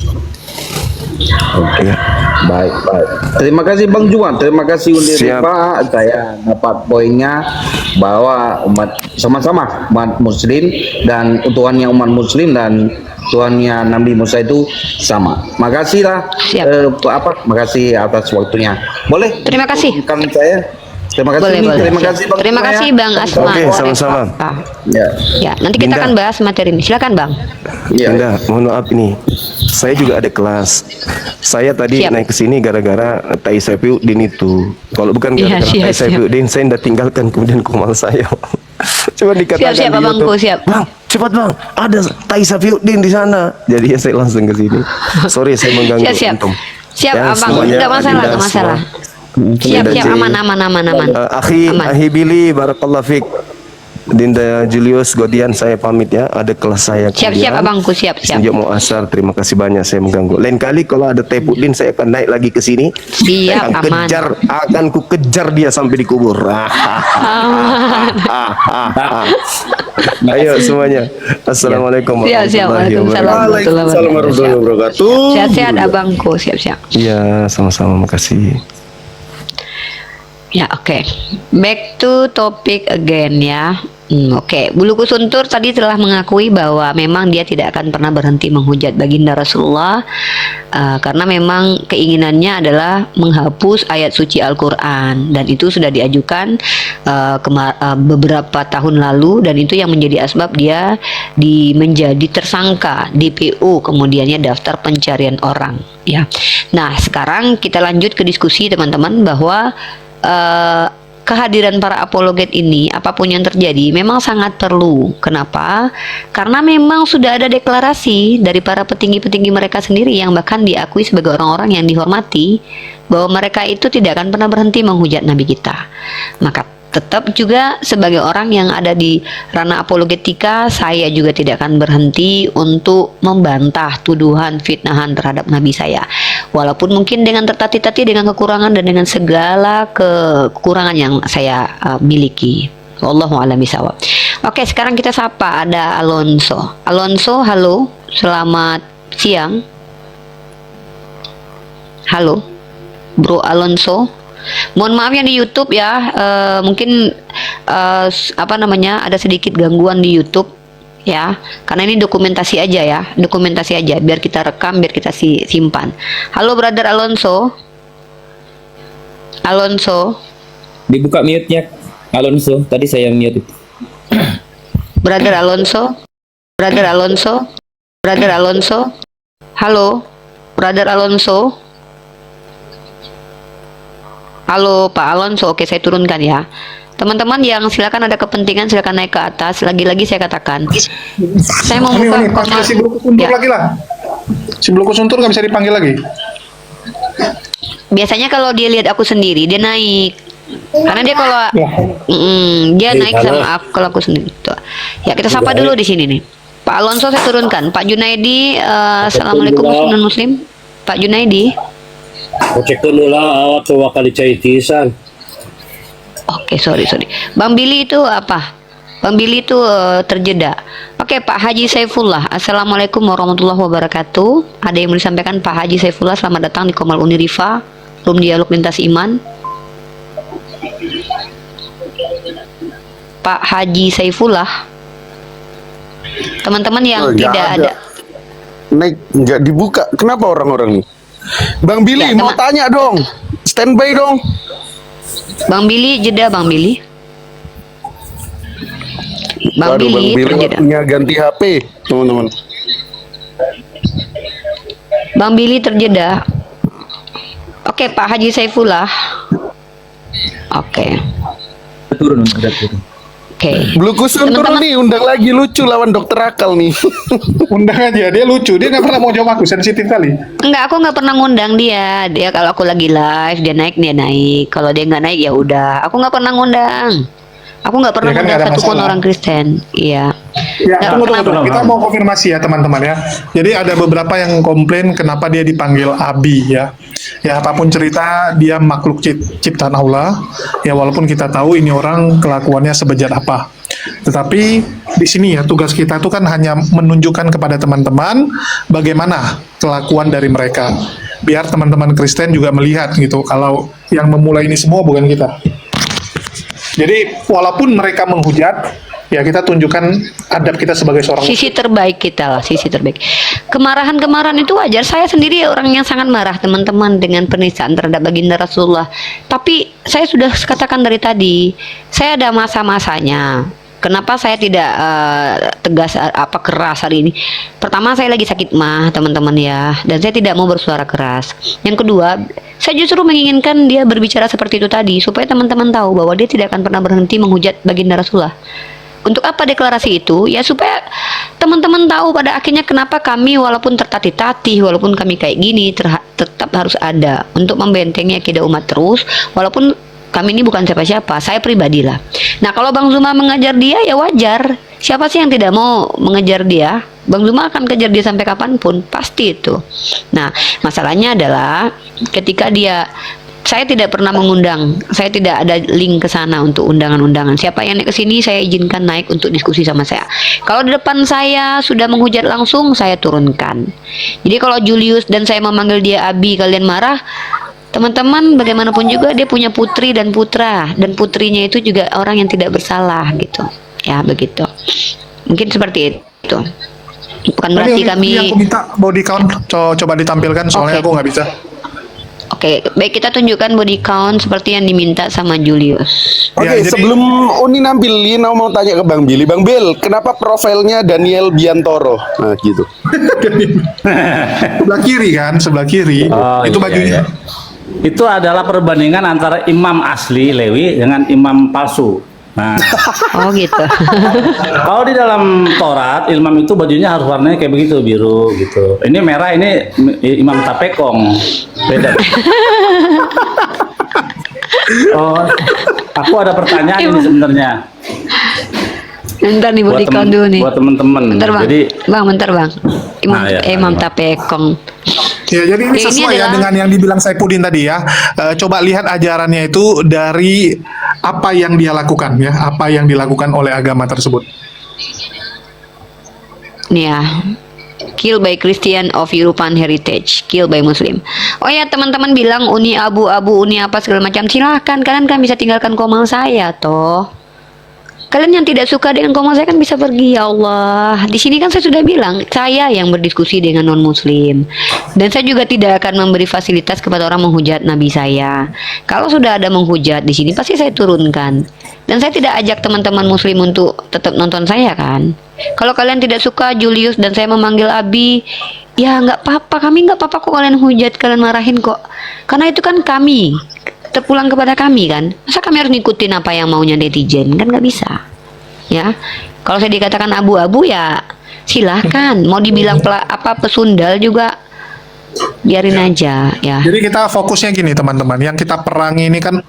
Oke, baik. Terima kasih Bang Juan, terima kasih Uni Siap. Rifa. Saya dapat poinnya bahwa umat sama-sama umat Muslim dan Tuhannya umat Muslim dan Tuhannya Nabi Musa itu sama. Makasihlah. Siap. Makasih atas waktunya. Boleh? Terima kasih. Kan saya. Terima kasih. Boleh, Uni. boleh. Terima kasih Bang. Terima Juan, kasih ya. Bang Asman. Oke, sama-sama. Ah, Ya. ya, nanti kita Dinda. akan bahas materi ini. Silakan Bang. Ya. Anda, mohon maaf nih. Saya juga ada kelas. Saya tadi Siap. naik ke sini gara-gara Tai Saifuddin itu. Kalau bukan Iya, gara-gara siap, Tai Saifuddin, saya udah tinggalkan kemudian komal saya. Coba dikatakan Siap, di Abangku, YouTube, siap. Bang, cepat Bang, ada Tai Saifuddin di sana. Jadi ya saya langsung ke sini. Sorry saya mengganggu Siap. antum. Siap, Ya, Abang. semuanya, Enggak masalah, Dinda, enggak masalah. semua. Siap, Dinda siap, J. aman. Aman. Akhi Billy, barakallah fik. Dinda Julius Godian, saya pamit ya. Ada kelas saya. Siap, kemudian. Abangku, siap. Sejak mau asar, terima kasih banyak saya mengganggu. Lain kali kalau ada Taifuddin saya akan naik lagi ke sini. Siap, aman. Akan ku kejar dia sampai di kubur. Ayo semuanya. Assalamualaikum Siap, Waalaikumsalam Waalaikumsalam warahmatullahi wabarakatuh. Sehat-sehat Abangku, siap-siap. Iya, sama-sama, makasih. Ya, oke. Back to topic again ya. Oke, Bulu Kusuntur tadi telah mengakui bahwa memang dia tidak akan pernah berhenti menghujat baginda Rasulullah karena memang keinginannya adalah menghapus ayat suci Al-Quran, dan itu sudah diajukan beberapa tahun lalu, dan itu yang menjadi asbab dia menjadi tersangka DPO, kemudiannya daftar pencarian orang ya. Nah, sekarang kita lanjut ke diskusi teman-teman bahwa kehadiran para apologet ini, apapun yang terjadi, memang sangat perlu. Kenapa? Karena memang sudah ada deklarasi dari para petinggi-petinggi mereka sendiri yang bahkan diakui sebagai orang-orang yang dihormati, bahwa mereka itu tidak akan pernah berhenti menghujat Nabi kita. Maka tetap juga sebagai orang yang ada di ranah apologetika, saya juga tidak akan berhenti untuk membantah tuduhan fitnahan terhadap Nabi saya. Walaupun mungkin dengan tertatih-tatih, dengan kekurangan dan dengan segala kekurangan yang saya miliki. Wallahu a'lam bishawab. Oke, sekarang kita sapa, ada Alonso. Alonso, halo. Selamat siang. Halo. Bro Alonso. Mohon maaf yang di YouTube ya, mungkin ada sedikit gangguan di YouTube ya, karena ini dokumentasi aja biar kita rekam, biar kita simpan. Halo brother Alonso. Dibuka mute-nya Alonso, tadi saya mute itu. Brother Alonso, Brother Alonso, Brother Alonso. Halo, Brother Alonso. Halo Pak Alonso, oke saya turunkan ya. Teman-teman yang silakan ada kepentingan silakan naik ke atas. Lagi-lagi saya katakan, saya mau buka Ini panggil si Blue Suntur Ya. lagi lah. Si Blue Suntur nggak bisa dipanggil lagi. Biasanya kalau dia lihat aku sendiri dia naik. Karena dia kalau dia naik sama aku kalau aku sendiri. Tuh. Ya kita sapa dulu di sini nih. Pak Alonso saya turunkan. Pak Junaidi, assalamualaikum Muslim. Pak Junaidi. Cek dulu lah awak coba kali caitisan. Oke, sorry. Bang Billy itu apa? Bang Billy itu terjeda. Oke, Pak Haji Saifullah. Assalamualaikum warahmatullahi wabarakatuh. Ada yang mau disampaikan Pak Haji Saifullah? Selamat datang di Komal Unirifa, Room Dialog Lintas Iman. Pak Haji Saifullah. Teman-teman yang tidak ada. Naik nggak dibuka. Kenapa orang-orang nih? Bang Billy Ya, mau tanya dong. Standby dong. Bang Billy jeda Bang Billy. Bang Waduh, Billy terjeda. waktunya ganti HP, teman-teman. Bang Billy terjeda. Oke, Pak Haji Saifullah. Oke. Oke. Blue Suntur Teman-teman- nih undang lagi lucu lawan Dokter Akal nih. Undang aja, dia lucu. Dia nggak pernah mau jawab aku, sensitif kali. Enggak, aku nggak pernah ngundang dia. Dia kalau aku lagi live, dia naik. Kalau dia nggak naik ya udah. Aku nggak pernah ngundang. Aku nggak pernah Ya kan, ngundang nggak ada satupun masalah. orang Kristen. Iya. Ya, Nggak tunggu. pernah. Kita mau konfirmasi ya teman-teman ya. Jadi ada beberapa yang komplain kenapa dia dipanggil Abi ya. Ya apapun cerita dia makhluk ciptaan Allah. Ya walaupun kita tahu ini orang kelakuannya sebejat apa. Tetapi di sini ya tugas kita itu kan hanya menunjukkan kepada teman-teman bagaimana kelakuan dari mereka. Biar teman-teman Kristen juga melihat gitu kalau yang memulai ini semua bukan kita. Jadi walaupun mereka menghujat, ya kita tunjukkan adab kita sebagai seorang Sisi terbaik kita lah, sisi terbaik. Kemarahan itu wajar. Saya sendiri orang yang sangat marah teman-teman dengan penistaan terhadap baginda Rasulullah. Tapi saya sudah katakan dari tadi, saya ada masa-masanya. Kenapa saya tidak tegas keras hari ini? Pertama saya lagi sakit mah teman-teman ya, dan saya tidak mau bersuara keras. Yang kedua, saya justru menginginkan dia berbicara seperti itu tadi supaya teman-teman tahu bahwa dia tidak akan pernah berhenti menghujat baginda Rasulullah. Untuk apa deklarasi itu? Ya supaya teman-teman tahu pada akhirnya kenapa kami walaupun tertatih-tatih, walaupun kami kayak gini tetap harus ada untuk membentengi akidah umat terus, walaupun kami ini bukan siapa-siapa, saya pribadi lah. Nah kalau Bang Zuma mengejar dia ya wajar. Siapa sih yang tidak mau mengejar dia? Bang Zuma akan kejar dia sampai kapanpun, pasti itu. Nah masalahnya adalah ketika saya tidak pernah mengundang, saya tidak ada link ke sana untuk undangan-undangan. Siapa yang naik ke sini saya izinkan naik untuk diskusi sama saya. Kalau di depan saya sudah menghujat langsung, saya turunkan. Jadi kalau Julius dan saya memanggil dia Abi, kalian marah, teman-teman bagaimanapun juga dia punya putri dan putra, dan putrinya itu juga orang yang tidak bersalah gitu. Ya begitu. Mungkin seperti itu. Bukan berarti kami. Yang aku minta body count coba ditampilkan soalnya Oke. aku nggak bisa. Oke, baik kita tunjukkan body count seperti yang diminta sama Julius. Oke, Ya, jadi- sebelum Uni nampilin, aku mau tanya ke Bang Billy. Bang Bill, kenapa profilnya Daniel Biantoro? Nah, gitu. Sebelah kiri kan, sebelah kiri. Oh, Itu iya, bajunya. iya. Itu adalah perbandingan antara imam asli Lewi dengan imam palsu. Nah, Oh gitu. kalau di dalam Taurat imam itu bajunya harus warnanya kayak begitu, biru gitu. Ini merah, ini imam tapekong. Beda. Oh, aku ada pertanyaan ini sebenarnya. Bentar nih body count dulu nih. Buat teman-teman. Bentar bang. Jadi Bentar bang. Imam, Nah, ya, Imam Imam. Tapekong. Ya, jadi ini Ya, ini sesuai ya adalah- dengan yang dibilang Saipudin tadi ya. Coba lihat ajarannya itu dari apa yang dia lakukan ya, apa yang dilakukan oleh agama tersebut. Nih ya. Kill by Christian of European Heritage, kill by Muslim. Oh ya teman-teman bilang uni abu-abu, uni apa segala macam, silahkan kalian kan bisa tinggalkan komal saya toh. Kalian yang tidak suka dengan komal saya kan bisa pergi, ya Allah. Di sini kan saya sudah bilang, saya yang berdiskusi dengan non-muslim. Dan saya juga tidak akan memberi fasilitas kepada orang menghujat Nabi saya. Kalau sudah ada menghujat di sini, pasti saya turunkan. Dan saya tidak ajak teman-teman muslim untuk tetap nonton saya kan. Kalau kalian tidak suka Julius dan saya memanggil Abi, ya nggak apa-apa. Kami nggak apa-apa kok kalian hujat, kalian marahin kok. Karena itu kan kami. Terpulang kepada kami kan, masa kami harus ngikutin apa yang maunya netizen, kan nggak bisa ya. Kalau saya dikatakan abu-abu ya silahkan, mau dibilang pesundal juga biarin aja ya. Jadi kita fokusnya gini teman-teman, yang kita perangi ini kan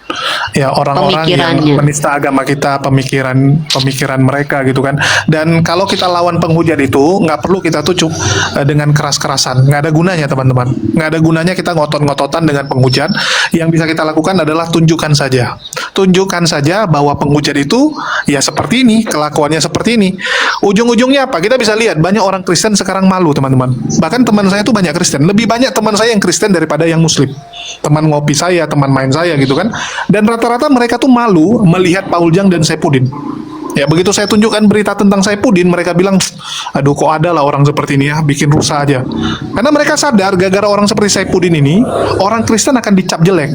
ya orang-orang yang Pemikirannya. menista agama kita, pemikiran mereka gitu kan. Dan kalau kita lawan penghujat itu nggak perlu kita tucuk dengan keras-kerasan, nggak ada gunanya teman-teman, nggak ada gunanya kita ngotot-ngototan dengan penghujat. Yang bisa kita lakukan adalah tunjukkan saja bahwa penghujat itu ya seperti ini, kelakuannya seperti ini. Ujung-ujungnya apa? Kita bisa lihat banyak orang Kristen sekarang malu teman-teman. Bahkan teman saya itu banyak Kristen, lebih banyak teman saya yang Kristen daripada yang Muslim. Teman ngopi saya, teman main saya gitu kan. Dan rata-rata mereka tuh malu melihat Paul Jang dan Saipudin. Ya begitu saya tunjukkan berita tentang Saipudin, mereka bilang, aduh kok ada lah orang seperti ini ya, bikin rusak aja. Karena mereka sadar gara-gara orang seperti Saipudin ini, orang Kristen akan dicap jelek.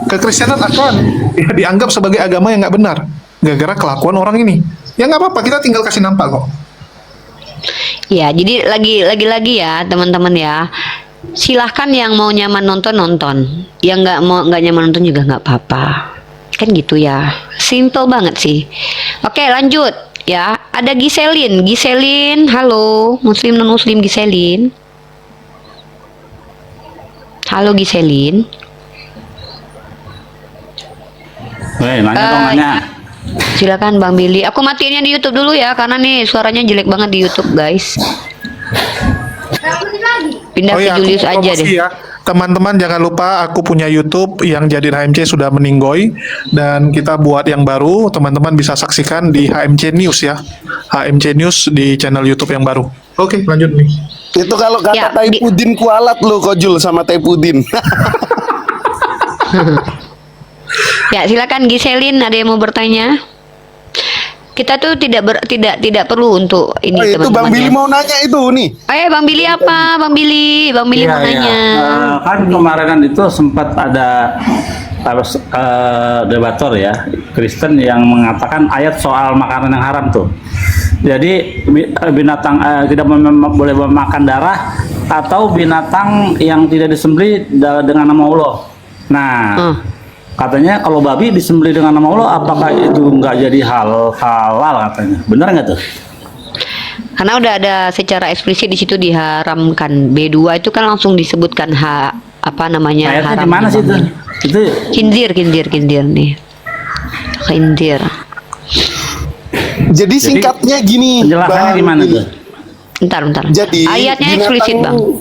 Kekristenan akan ya, dianggap sebagai agama yang nggak benar gara-gara kelakuan orang ini. Ya nggak apa-apa, kita tinggal kasih nampak kok. Ya, jadi lagi-lagi ya teman-teman ya. Silahkan yang mau nyaman nonton, yang nggak nyaman nonton juga nggak apa-apa, kan gitu ya, simple banget sih. Oke lanjut ya, ada Giselin, halo, muslim non muslim Giselin, halo Giselin. Nanya dong, nanya. Silakan Bang Billy, aku matiinnya di YouTube dulu ya, karena nih suaranya jelek banget di YouTube guys. Pindah ke aku Julius mau aja promosi deh. ya. Teman-teman jangan lupa aku punya YouTube yang Jadid HMC sudah meninggoy dan kita buat yang baru. Teman-teman bisa saksikan di HMC News ya. HMC News di channel YouTube yang baru. Oke, lanjut nih. Itu kalau kata Ya, Taipudin kualat lo kojul sama Taipudin. Ya silakan Giselin, ada yang mau bertanya? Kita tuh tidak perlu untuk ini Oh, itu teman-teman. Bang Billy ya. mau nanya itu nih. Bang Billy apa? Bang Billy Iya, mau nanya. Kan kemarin itu sempat ada debator ya Kristen yang mengatakan ayat soal makanan yang haram tuh. Jadi binatang tidak boleh memakan darah atau binatang yang tidak disembelih dengan nama Allah. Nah, katanya kalau babi disembelih dengan nama Allah, apakah itu nggak jadi halal katanya? Benar nggak tuh? Karena udah ada secara eksplisit di situ diharamkan. B2 itu kan langsung disebutkan apa namanya Ayatnya haram. di mana sih itu? Itu Khinzir nih. Khinzir. Jadi singkatnya gini, penjelasannya di mana Billy. tuh? Bentar. Jadi Ayatnya eksplisit, Bang.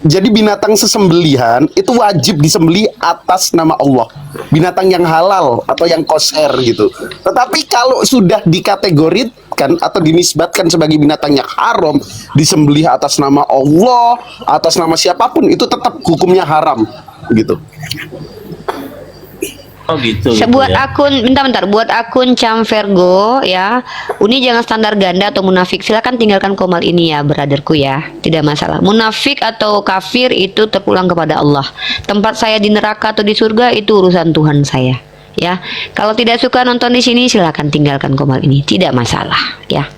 Jadi binatang sesembelihan itu wajib disembelih atas nama Allah. Binatang yang halal atau yang kosher gitu. Tetapi kalau sudah dikategorikan atau dinisbatkan sebagai binatang yang haram, disembelih atas nama Allah, atas nama siapapun, itu tetap hukumnya haram gitu. Oh gitu. Buat gitu ya. akun, bentar, buat akun Camvergo ya. Uni jangan standar ganda atau munafik. Silakan tinggalkan komal ini ya, brotherku ya. Tidak masalah. Munafik atau kafir itu terpulang kepada Allah. Tempat saya di neraka atau di surga itu urusan Tuhan saya. Ya. Kalau tidak suka nonton di sini silakan tinggalkan komal ini. Tidak masalah ya.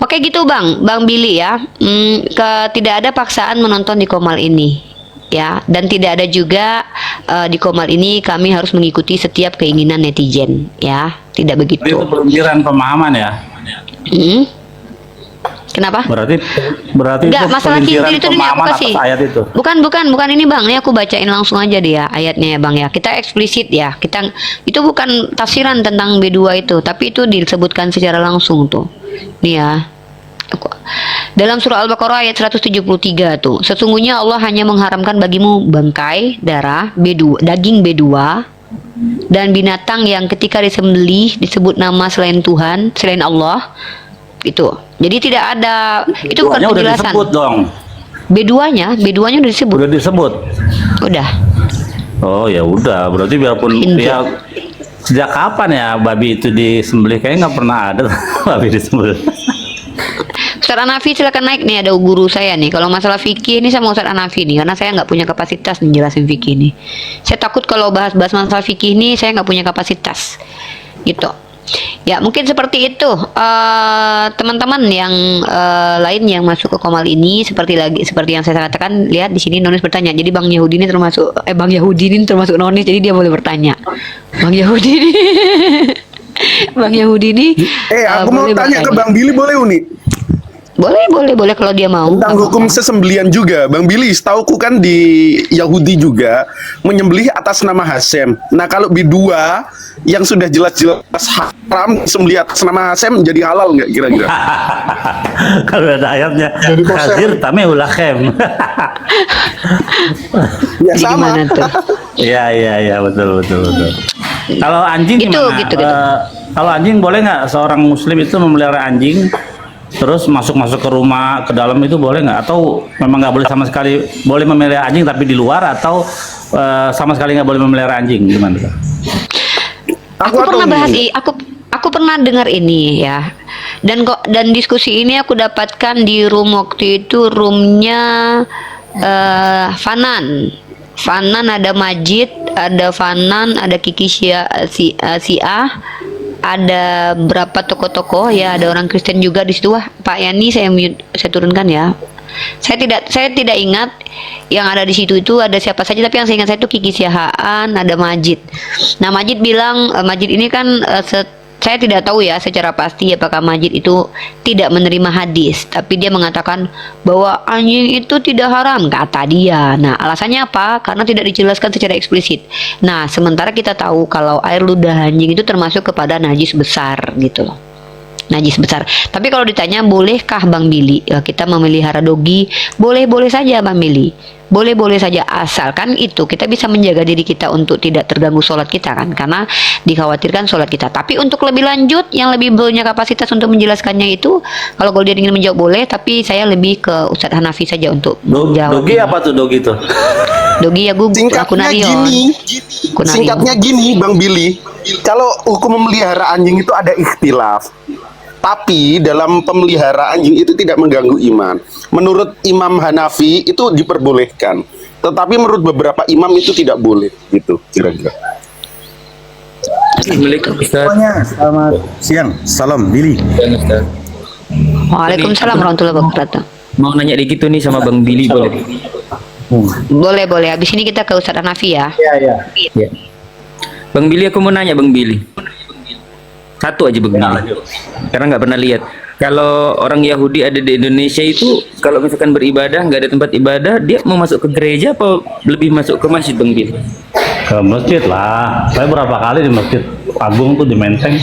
Oke gitu Bang Billy ya. Tidak ada paksaan menonton di komal ini. Ya, dan tidak ada juga di komal ini kami harus mengikuti setiap keinginan netizen, ya, tidak begitu. Itu pemikiran pemahaman ya. Kenapa? Berarti Enggak, itu masalah pemikiran Khinzir itu ini aku pemahaman kasih. atas ayat itu. Bukan ini Bang, ini aku bacain langsung aja deh ya ayatnya ya Bang ya. Kita eksplisit ya. Itu bukan tafsiran tentang B2 itu, tapi itu disebutkan secara langsung tuh. Nih ya. Dalam surah Al-Baqarah ayat 173 tuh. Sesungguhnya Allah hanya mengharamkan bagimu bangkai, darah, daging B2 dan binatang yang ketika disembelih disebut nama selain Tuhan, selain Allah. Itu. Jadi tidak ada, itu bukan B2-nya udah penjelasan. disebut dong. B2-nya udah disebut. Udah disebut. Udah. Oh ya udah, berarti biarpun Khinzir. ya Sejak kapan ya babi itu disembelih? Kayaknya nggak pernah ada babi disembelih. Ustaz Hanafi silakan naik nih, ada guru saya nih. Kalau masalah fikih ini sama Ustaz Hanafi nih, karena saya nggak punya kapasitas menjelasin fikih ini. Saya takut kalau bahas-bahas masalah fikih ini saya nggak punya kapasitas, gitu. Ya mungkin seperti itu teman-teman yang lain yang masuk ke Komal ini, seperti yang saya katakan, lihat di sini Nonis bertanya. Jadi Bang Yahudi ini termasuk Nonis, jadi dia boleh bertanya. Bang Yahudi ini Bang Yahudi ini Aku mau tanya ke Bang Billy, boleh Uni? Boleh kalau dia mau. Tentang hukum sesembelian juga, Bang Billy, setauku kan di Yahudi juga menyembelih atas nama Hasem. Nah kalau bidua yang sudah jelas-jelas haram sembelih atas nama Hasem jadi halal nggak kira-kira? Kalau ada ayatnya Khazir tamehul lachem. Ya sama. Iya betul. Kalau anjing gimana? Gitu. Kalau anjing boleh nggak seorang muslim itu memelihara anjing terus masuk ke rumah, ke dalam itu boleh nggak? Atau memang nggak boleh sama sekali? Boleh memelihara anjing tapi di luar, atau sama sekali nggak boleh memelihara anjing? Gimana? Aku pernah bahas aku pernah dengar ini ya. Dan diskusi ini aku dapatkan di room waktu itu, roomnya Fanan. Fanan, ada Majid, ada Fanan, ada Kiki Siah, ada berapa tokoh-tokoh ya, ada orang Kristen juga di situ. Wah, Pak Yani saya turunkan ya. Saya tidak ingat yang ada di situ itu ada siapa saja, tapi yang saya ingat saya itu Kiki Siahaan, ada Majid. Nah, Majid bilang, Majid ini kan saya tidak tahu ya secara pasti apakah Majid itu tidak menerima hadis, tapi dia mengatakan bahwa anjing itu tidak haram, kata dia. Nah, alasannya apa? Karena tidak dijelaskan secara eksplisit. Nah, sementara kita tahu kalau air ludah anjing itu termasuk kepada najis besar gitu loh. Najis besar. Tapi kalau ditanya bolehkah Bang Billy kita memelihara dogi, boleh-boleh saja Bang Billy. Boleh-boleh saja, asalkan itu kita bisa menjaga diri kita untuk tidak terganggu sholat kita kan, karena dikhawatirkan sholat kita. Tapi untuk lebih lanjut, yang lebih punya kapasitas untuk menjelaskannya itu, kalau dia ingin menjawab boleh, tapi saya lebih ke Ustadz Hanafi saja untuk menjawab. Dogi apa tuh dogi tuh? Dogi ya Singkatnya gini Bang Billy, kalau hukum memelihara anjing itu ada ikhtilaf. Tapi dalam pemeliharaan anjing itu tidak mengganggu iman. Menurut Imam Hanafi itu diperbolehkan. Tetapi menurut beberapa imam itu tidak boleh. Gitu kira-kira. Assalamualaikum Ustaz. Selamat siang. Salam Billy. Waalaikumsalam warahmatullahi wabarakatuh. Mau nanya dikit tuh nih sama Bang Billy, boleh? Boleh. Habis ini kita ke Ustadz Hanafi ya. Iya. Bang Billy, aku mau nanya Bang Billy. Satu aja begini, karena nggak pernah lihat. Kalau orang Yahudi ada di Indonesia itu, kalau misalkan beribadah nggak ada tempat ibadah, dia mau masuk ke gereja apa lebih masuk ke masjid Bang Billy? Ke masjid lah. Saya berapa kali di Masjid Agung tuh di Menteng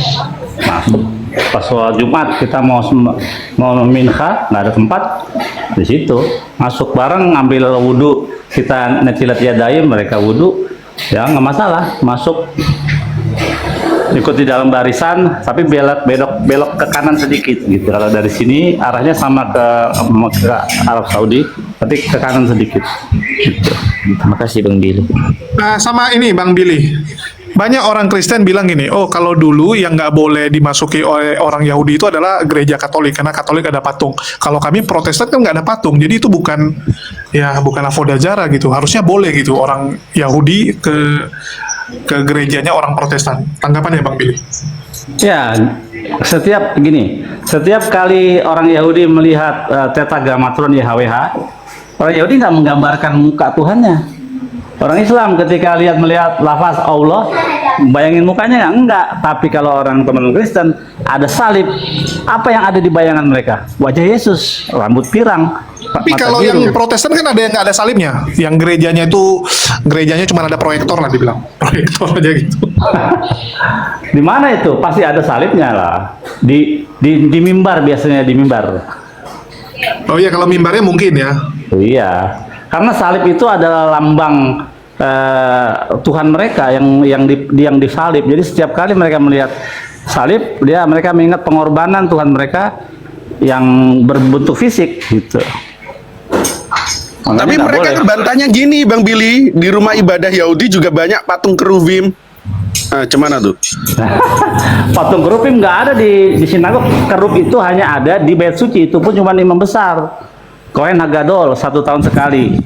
masuk. Pas sholat Jumat kita mau minha, nggak ada tempat, di situ masuk bareng, ngambil wudhu, kita netilat yadayim, mereka wudhu, ya nggak masalah, masuk. Ikut di dalam barisan, tapi belok ke kanan sedikit gitu. Kalau dari sini arahnya sama ke Arab Saudi, tapi ke kanan sedikit. Gitu. Terima kasih Bang Billy. Nah, sama ini Bang Billy. Banyak orang Kristen bilang gini, oh kalau dulu yang nggak boleh dimasuki oleh orang Yahudi itu adalah gereja Katolik, karena Katolik ada patung. Kalau kami Protestan kan nggak ada patung, jadi itu bukan avoda zara gitu. Harusnya boleh gitu orang Yahudi ke gerejanya orang Protestan. Tanggapannya Bang Billy? Ya, setiap kali orang Yahudi melihat Tetragrammaton YHWH, orang Yahudi nggak menggambarkan muka Tuhannya. Orang Islam ketika melihat lafaz Allah, bayangin mukanya enggak. Tapi kalau orang teman Kristen ada salib, apa yang ada di bayangan mereka? Wajah Yesus, rambut pirang. Tapi kalau biru. yang Protestan kan ada yang nggak ada salibnya, yang gerejanya cuma ada proyektor lah dibilang, proyektor aja gitu. Di mana itu? Pasti ada salibnya lah. Di mimbar, biasanya di mimbar. Oh iya, kalau mimbarnya mungkin ya. Iya, karena salib itu adalah lambang Tuhan mereka yang disalib. Jadi setiap kali mereka melihat salib, mereka mengingat pengorbanan Tuhan mereka yang berbentuk fisik gitu. Tapi mereka kan bantahnya gini Bang Billy, di rumah ibadah Yahudi juga banyak patung kerubim. Cemana tuh? Patung kerup nggak ada di sinagog. Kerup itu hanya ada di bait suci, itu pun cuma imam besar. Kohen Hagadol 1 tahun sekali.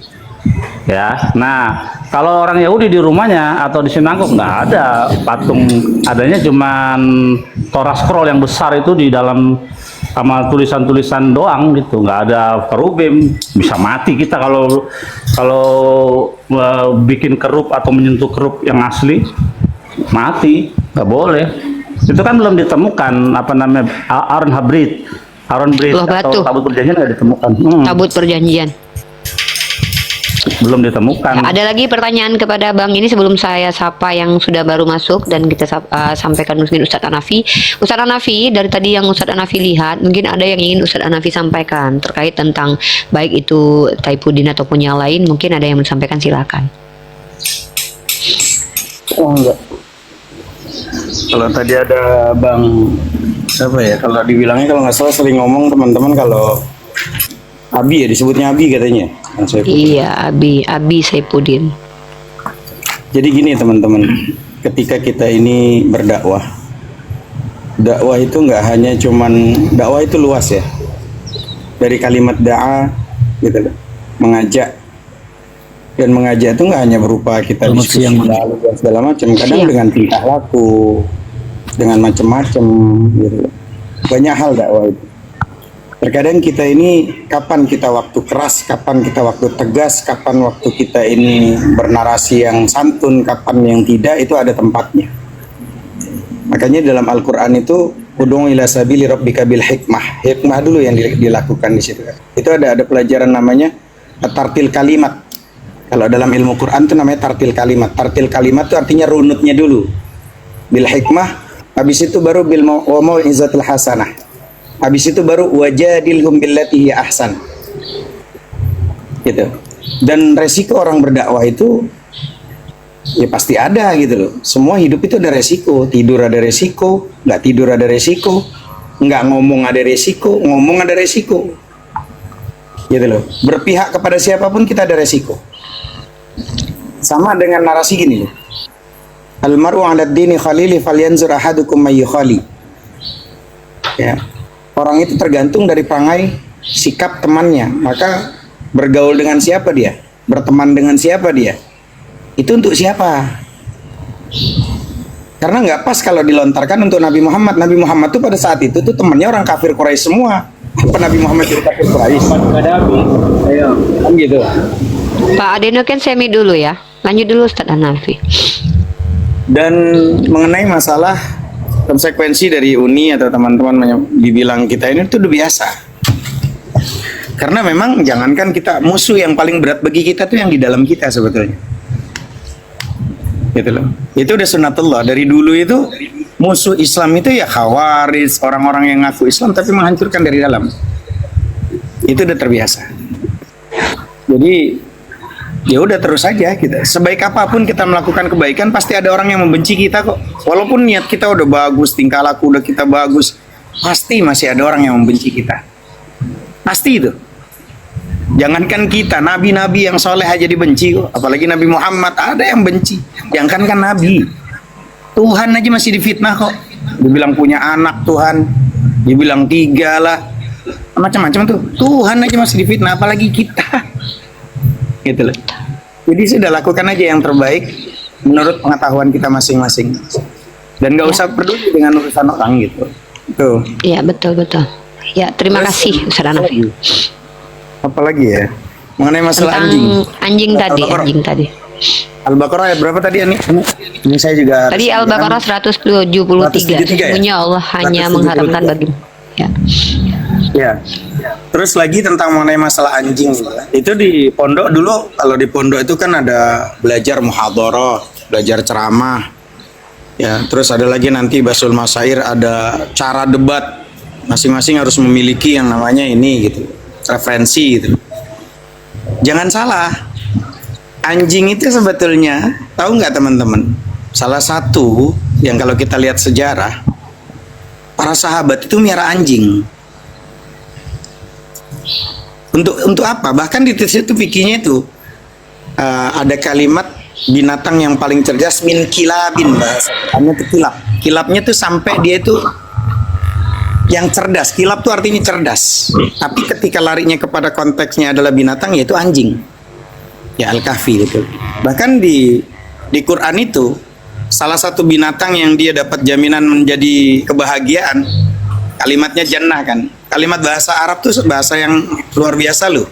Ya, nah kalau orang Yahudi di rumahnya atau di sinagog nggak ada patung, adanya cuman Torah scroll yang besar itu di dalam sama tulisan-tulisan doang gitu, nggak ada kerubim. Bisa mati kita kalau bikin kerup atau menyentuh kerup yang asli, mati, nggak boleh. Itu kan belum ditemukan apa namanya Aaron Habrit Loh, batu. atau tabut perjanjian nggak ditemukan. Tabut perjanjian. Belum ditemukan. Ya, ada lagi pertanyaan kepada Bang ini sebelum saya sapa yang sudah baru masuk dan kita sampaikan mungkin Ustadz Hanafi. Ustadz Hanafi, dari tadi yang Ustadz Hanafi lihat, mungkin ada yang ingin Ustadz Hanafi sampaikan terkait tentang baik itu Taipudin ataupun yang lain, mungkin ada yang menyampaikan, silakan. Oh enggak. Kalau tadi ada Bang siapa ya? Kalau dibilangnya kalau nggak salah sering ngomong teman-teman kalau Abi ya disebutnya Abi katanya. Iya, Abi Saipudin. Jadi gini teman-teman, ketika kita ini berdakwah, dakwah itu nggak hanya cuman dakwah itu luas ya. Dari kalimat da'a gitu loh, mengajak. Dan mengajak itu nggak hanya berupa kita diskusi dan segala macam, kadang dengan tingkah laku, dengan macam-macam gitu loh. Banyak hal dakwah itu. Terkadang kita ini kapan kita waktu keras, kapan kita waktu tegas, kapan waktu kita ini bernarasi yang santun, kapan yang tidak, itu ada tempatnya. Makanya dalam Al-Quran itu ud'u ila sabili rabbika bil hikmah. Hikmah dulu yang dilakukan di situ. Itu ada pelajaran namanya tartil kalimat. Kalau dalam ilmu Quran itu namanya tartil kalimat. Tartil kalimat itu artinya runutnya dulu. Bil hikmah, habis itu baru bil mau'izatil hasanah. Habis itu baru wajadilhum billati hiya ahsan. Gitu. Dan resiko orang berdakwah itu ya pasti ada gitu loh. Semua hidup itu ada resiko. Tidur ada resiko, nggak tidur ada resiko, nggak ngomong ada resiko, ngomong ada resiko. Gitu loh. Berpihak kepada siapapun kita ada resiko. Sama dengan narasi gini loh. Al-mar'u 'ala ad-dini khalili falyanzur ahadukum may yukhali. Ya. Orang itu tergantung dari perangai sikap temannya. Maka bergaul dengan siapa dia, berteman dengan siapa dia, itu untuk siapa? Karena nggak pas kalau dilontarkan untuk Nabi Muhammad. Nabi Muhammad tuh pada saat itu tuh temannya orang kafir Quraisy semua. Apa Nabi Muhammad itu kafir Quraisy? Ayo, kan gitu. Pak Adeno kan semi dulu ya. Lanjut dulu Ustadz Hanafi. Dan mengenai masalah konsekuensi dari Uni atau teman-teman dibilang kita ini tuh udah biasa. Karena memang jangankan kita, musuh yang paling berat bagi kita tuh yang di dalam kita sebetulnya. Gitu loh. Itu udah sunnatullah. Dari dulu itu musuh Islam itu ya Khawarij, orang-orang yang ngaku Islam tapi menghancurkan dari dalam. Itu udah terbiasa. Jadi ya udah terus saja kita. Sebaik apapun kita melakukan kebaikan pasti ada orang yang membenci kita kok. Walaupun niat kita udah bagus, tingkah laku udah kita bagus, pasti masih ada orang yang membenci kita. Pasti itu. Jangankan kita, nabi-nabi yang soleh aja dibenci kok. Apalagi Nabi Muhammad ada yang benci. Jangankan kan nabi, Tuhan aja masih difitnah kok. Dibilang punya anak Tuhan, dibilang 3 lah, macam-macam tuh. Tuhan aja masih difitnah, apalagi kita. Gitu loh. Jadi sudah lakukan aja yang terbaik menurut pengetahuan kita masing-masing. Dan nggak usah peduli dengan urusan orang gitu. Tuh. Iya, betul. Ya, terima kasih Ustadz Hanafi. Apalagi ya? Mengenai masalah tentang anjing tadi. Al-Baqarah ayat berapa tadi Ani? Ini saya juga Tadi Al-Baqarah 173. Sesungguhnya Allah hanya mengharamkan bagi. Ya. Ya. Terus lagi tentang mengenai masalah anjing itu di pondok dulu, kalau di pondok itu kan ada belajar muhadharah, belajar ceramah. Ya, terus ada lagi nanti basul masair, ada cara debat. Masing-masing harus memiliki yang namanya ini gitu, referensi gitu. Jangan salah. Anjing itu sebetulnya, tahu nggak teman-teman? Salah satu yang kalau kita lihat sejarah, para sahabat itu miara anjing. Untuk apa? Bahkan di situ fikihnya itu ada kalimat binatang yang paling cerdas min kilabin, bahasanya tuh kilap. Kilapnya tuh sampai dia itu yang cerdas. Kilap tuh artinya cerdas. Tapi ketika larinya kepada konteksnya adalah binatang, yaitu anjing. Ya Al-Kahfi gitu. Bahkan di Quran itu salah satu binatang yang dia dapat jaminan menjadi kebahagiaan, kalimatnya jannah kan. Kalimat bahasa Arab tuh bahasa yang luar biasa loh.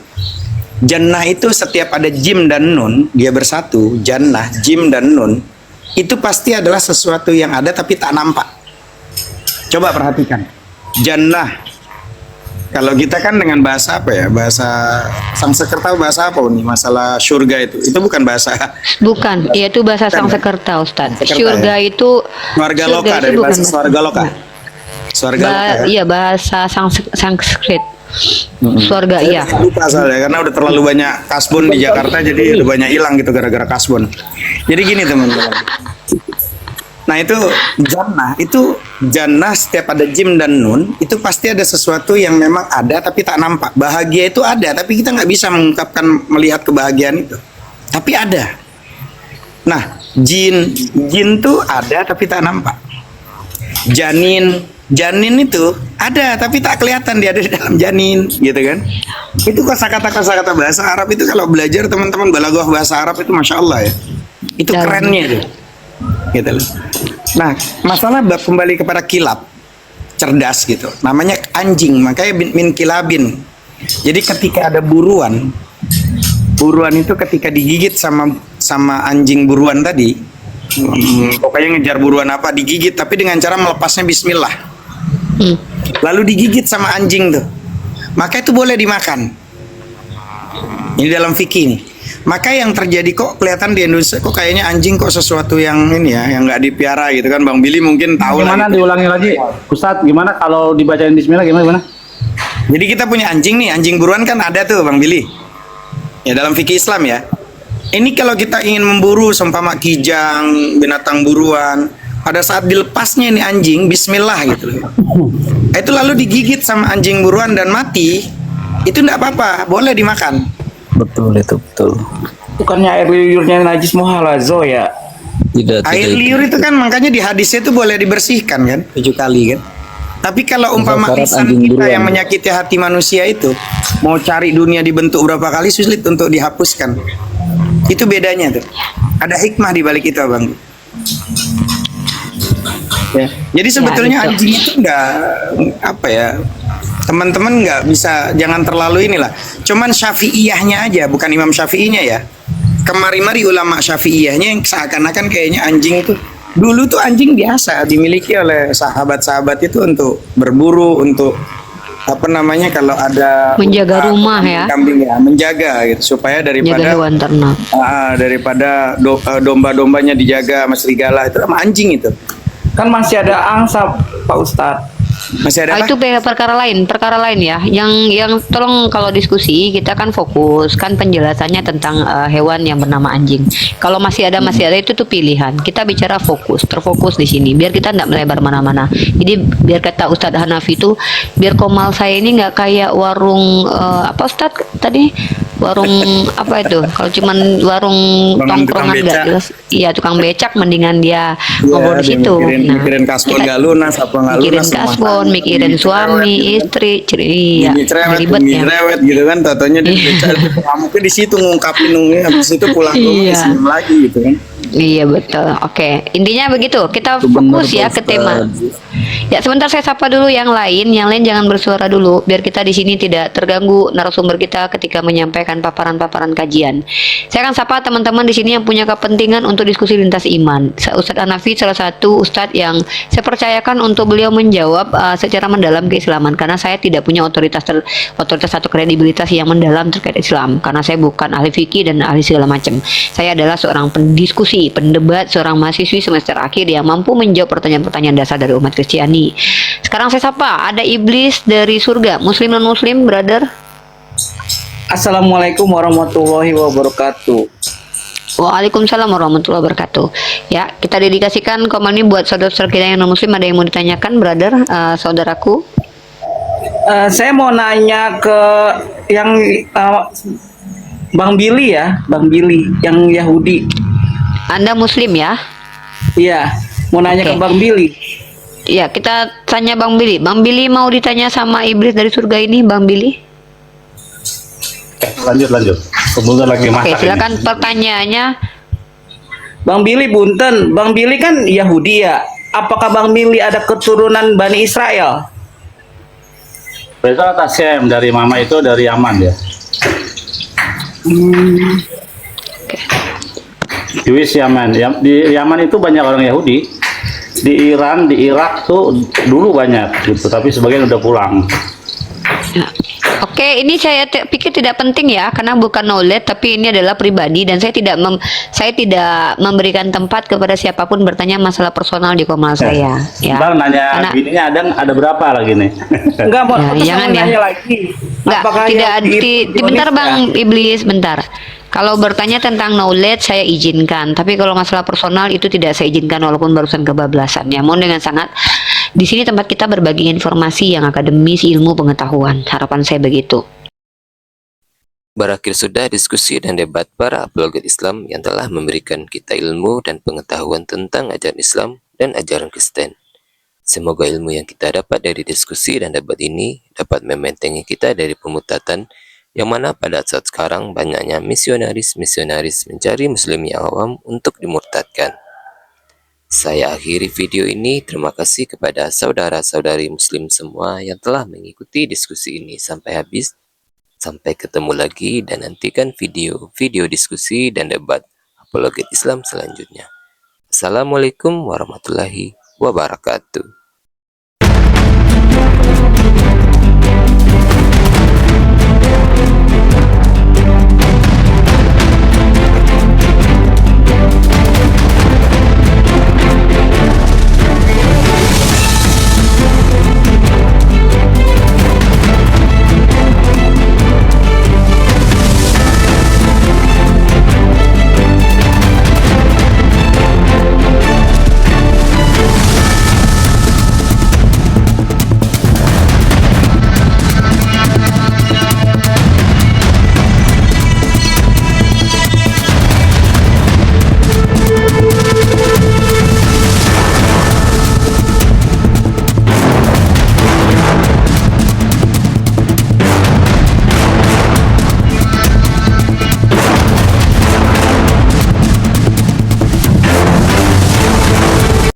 Jannah itu setiap ada jim dan nun, dia bersatu. Jannah, jim dan nun, itu pasti adalah sesuatu yang ada tapi tak nampak. Coba perhatikan. Jannah. Kalau kita kan dengan bahasa apa ya? Bahasa Sangsekerta, bahasa apa nih? Masalah surga itu. Itu bukan bahasa. Bukan, itu bahasa Sangsekerta, Ustaz. Surga ya? itu Swarga loka, dari bahasa swarga loka. Swarga loka. Ya? Iya, bahasa Sanskrit. Swarga, Saya iya. lupa soalnya karena udah terlalu banyak kasbon di Jakarta, jadi udah banyak hilang gitu gara-gara kasbon. Jadi gini teman-teman. Nah itu jannah setiap ada jim dan nun itu pasti ada sesuatu yang memang ada tapi tak nampak. Bahagia itu ada tapi kita nggak bisa mengungkapkan melihat kebahagiaan itu. Tapi ada. Nah jin tuh ada tapi tak nampak. Janin itu ada tapi tak kelihatan dia ada di dalam janin, gitu kan? Itu kosakata bahasa Arab itu kalau belajar teman-teman balaghah bahasa Arab itu masya Allah ya. Itu kerennya itu. Gitu loh. Nah, masalah kembali kepada kilab, cerdas gitu. Namanya anjing, makanya min kilabin. Jadi ketika ada buruan itu ketika digigit sama anjing buruan tadi, pokoknya ngejar buruan apa digigit, tapi dengan cara melepasnya bismillah. Lalu digigit sama anjing tuh, maka itu boleh dimakan. Ini dalam fikih nih. Maka yang terjadi kok kelihatan di Indonesia kok kayaknya anjing kok sesuatu yang ini ya, yang nggak dipiara gitu kan. Bang Billy mungkin tahu. Gimana diulangi lagi, Ustadz? Gimana kalau dibacain Bismillah gimana? Jadi kita punya anjing nih, anjing buruan kan ada tuh Bang Billy. Ya dalam fikih Islam ya. Ini kalau kita ingin memburu seumpama kijang, binatang buruan, pada saat dilepasnya ini anjing, Bismillah gitu. Itu lalu digigit sama anjing buruan dan mati, itu enggak apa-apa, boleh dimakan. Betul, itu betul. Bukannya air liurnya najis muhalazo ya? Tidak, air liur itu kan makanya di hadisnya itu boleh dibersihkan kan 7 kali kan. Tapi kalau umpama lisan kita yang menyakiti hati manusia itu mau cari dunia dibentuk berapa kali sulit untuk dihapuskan. Itu bedanya tuh. Ada hikmah di balik itu, Bang. Ya. Jadi sebetulnya anjing itu enggak apa ya? Teman-teman nggak bisa, jangan terlalu inilah. Cuman Syafi'iyahnya aja, bukan Imam Syafi'inya ya. Kemari-mari ulama Syafi'iyahnya yang seakan-akan kayaknya anjing itu dulu tuh anjing biasa dimiliki oleh sahabat-sahabat itu untuk berburu, untuk apa namanya kalau ada menjaga rumah ya, kambing ya, menjaga gitu supaya daripada hewan ternak. Daripada domba-dombanya dijaga sama serigala itu sama anjing itu. Kan masih ada angsa Pak Ustadz. Masih ada apa? Itu perkara lain ya. Yang tolong kalau diskusi kita kan fokus kan penjelasannya tentang hewan yang bernama anjing. Kalau masih ada itu tuh pilihan. Kita bicara terfokus di sini. Biar kita tidak melebar mana-mana. Jadi biar kata Ustadz Hanafi itu, biar komal saya ini nggak kayak warung apa Ustadz tadi? Warung apa itu? Kalau cuman warung tongkrongan nggak jelas. Iya tukang becak, mendingan dia ngobrol di situ. Mikirin kasbon nggak lunas, apa nggak lunas? Mikirin suami, istri, iya, ribet ya. Rewet gitu kan, tatanya di mungkin di situ ngungkapin habis itu pulang ke rumah lagi gitu kan. Iya betul. Oke, intinya begitu. Kita fokus ya ke tema. Ya sebentar saya sapa dulu yang lain jangan bersuara dulu biar kita di sini tidak terganggu narasumber kita ketika menyampaikan paparan-paparan kajian. Saya akan sapa teman-teman di sini yang punya kepentingan untuk diskusi lintas iman. Ustadz Hanafi salah satu ustadz yang saya percayakan untuk beliau menjawab secara mendalam keislaman karena saya tidak punya otoritas atau kredibilitas yang mendalam terkait Islam karena saya bukan ahli fikih dan ahli segala macam. Saya adalah seorang pendiskusi, pendebat, seorang mahasiswi semester akhir yang mampu menjawab pertanyaan-pertanyaan dasar dari umat Kristiani. Sekarang saya sapa, ada Iblis dari surga, muslim non muslim, brother. Assalamualaikum warahmatullahi wabarakatuh. Waalaikumsalam warahmatullahi wabarakatuh. Ya, kita dedikasikan komen ini buat saudara-saudara kita yang non muslim. Ada yang mau ditanyakan, brother, saudaraku? Saya mau nanya ke yang Bang Billy ya, Bang Billy yang Yahudi. Anda Muslim ya? Iya, mau nanya ke Bang Billy. Ya, kita tanya Bang Billy. Bang Billy mau ditanya sama iblis dari surga ini, Bang Billy? Lanjut. Kemudian lagi Oke, masak. silakan pertanyaannya. Bang Billy punten, Bang Billy kan Yahudi ya. Apakah Bang Billy ada keturunan Bani Israel? Betul atas Sem dari mama itu dari Yaman ya. Jewish Yaman. Di Yaman itu banyak orang Yahudi. Di Iran, di Irak tuh dulu banyak gitu, tapi sebagian udah pulang. Oke, ini saya pikir tidak penting ya, karena bukan knowledge, tapi ini adalah pribadi dan saya tidak memberikan tempat kepada siapapun bertanya masalah personal di komal saya. Ya. Ntar nanya Karena- bininya ada berapa lagi nih? Enggak mau, Ya, jangan ya. nanya lagi. Enggak, Apakah tidak Yahudi bentar Indonesia? Bang Iblis, bentar. Kalau bertanya tentang knowledge saya izinkan, tapi kalau masalah personal itu tidak saya izinkan walaupun barusan kebablasan. Ya, mohon dengan sangat. Di sini tempat kita berbagi informasi yang akademis, ilmu, pengetahuan. Harapan saya begitu. Berakhir sudah diskusi dan debat para apologet Islam yang telah memberikan kita ilmu dan pengetahuan tentang ajaran Islam dan ajaran Kristen. Semoga ilmu yang kita dapat dari diskusi dan debat ini dapat membentengi kita dari pemutatan yang mana pada saat sekarang banyaknya misionaris-misionaris mencari muslim yang awam untuk dimurtadkan. Saya akhiri video ini. Terima kasih kepada saudara-saudari muslim semua yang telah mengikuti diskusi ini sampai habis. Sampai ketemu lagi dan nantikan video diskusi dan debat apologet Islam selanjutnya. Assalamualaikum warahmatullahi wabarakatuh.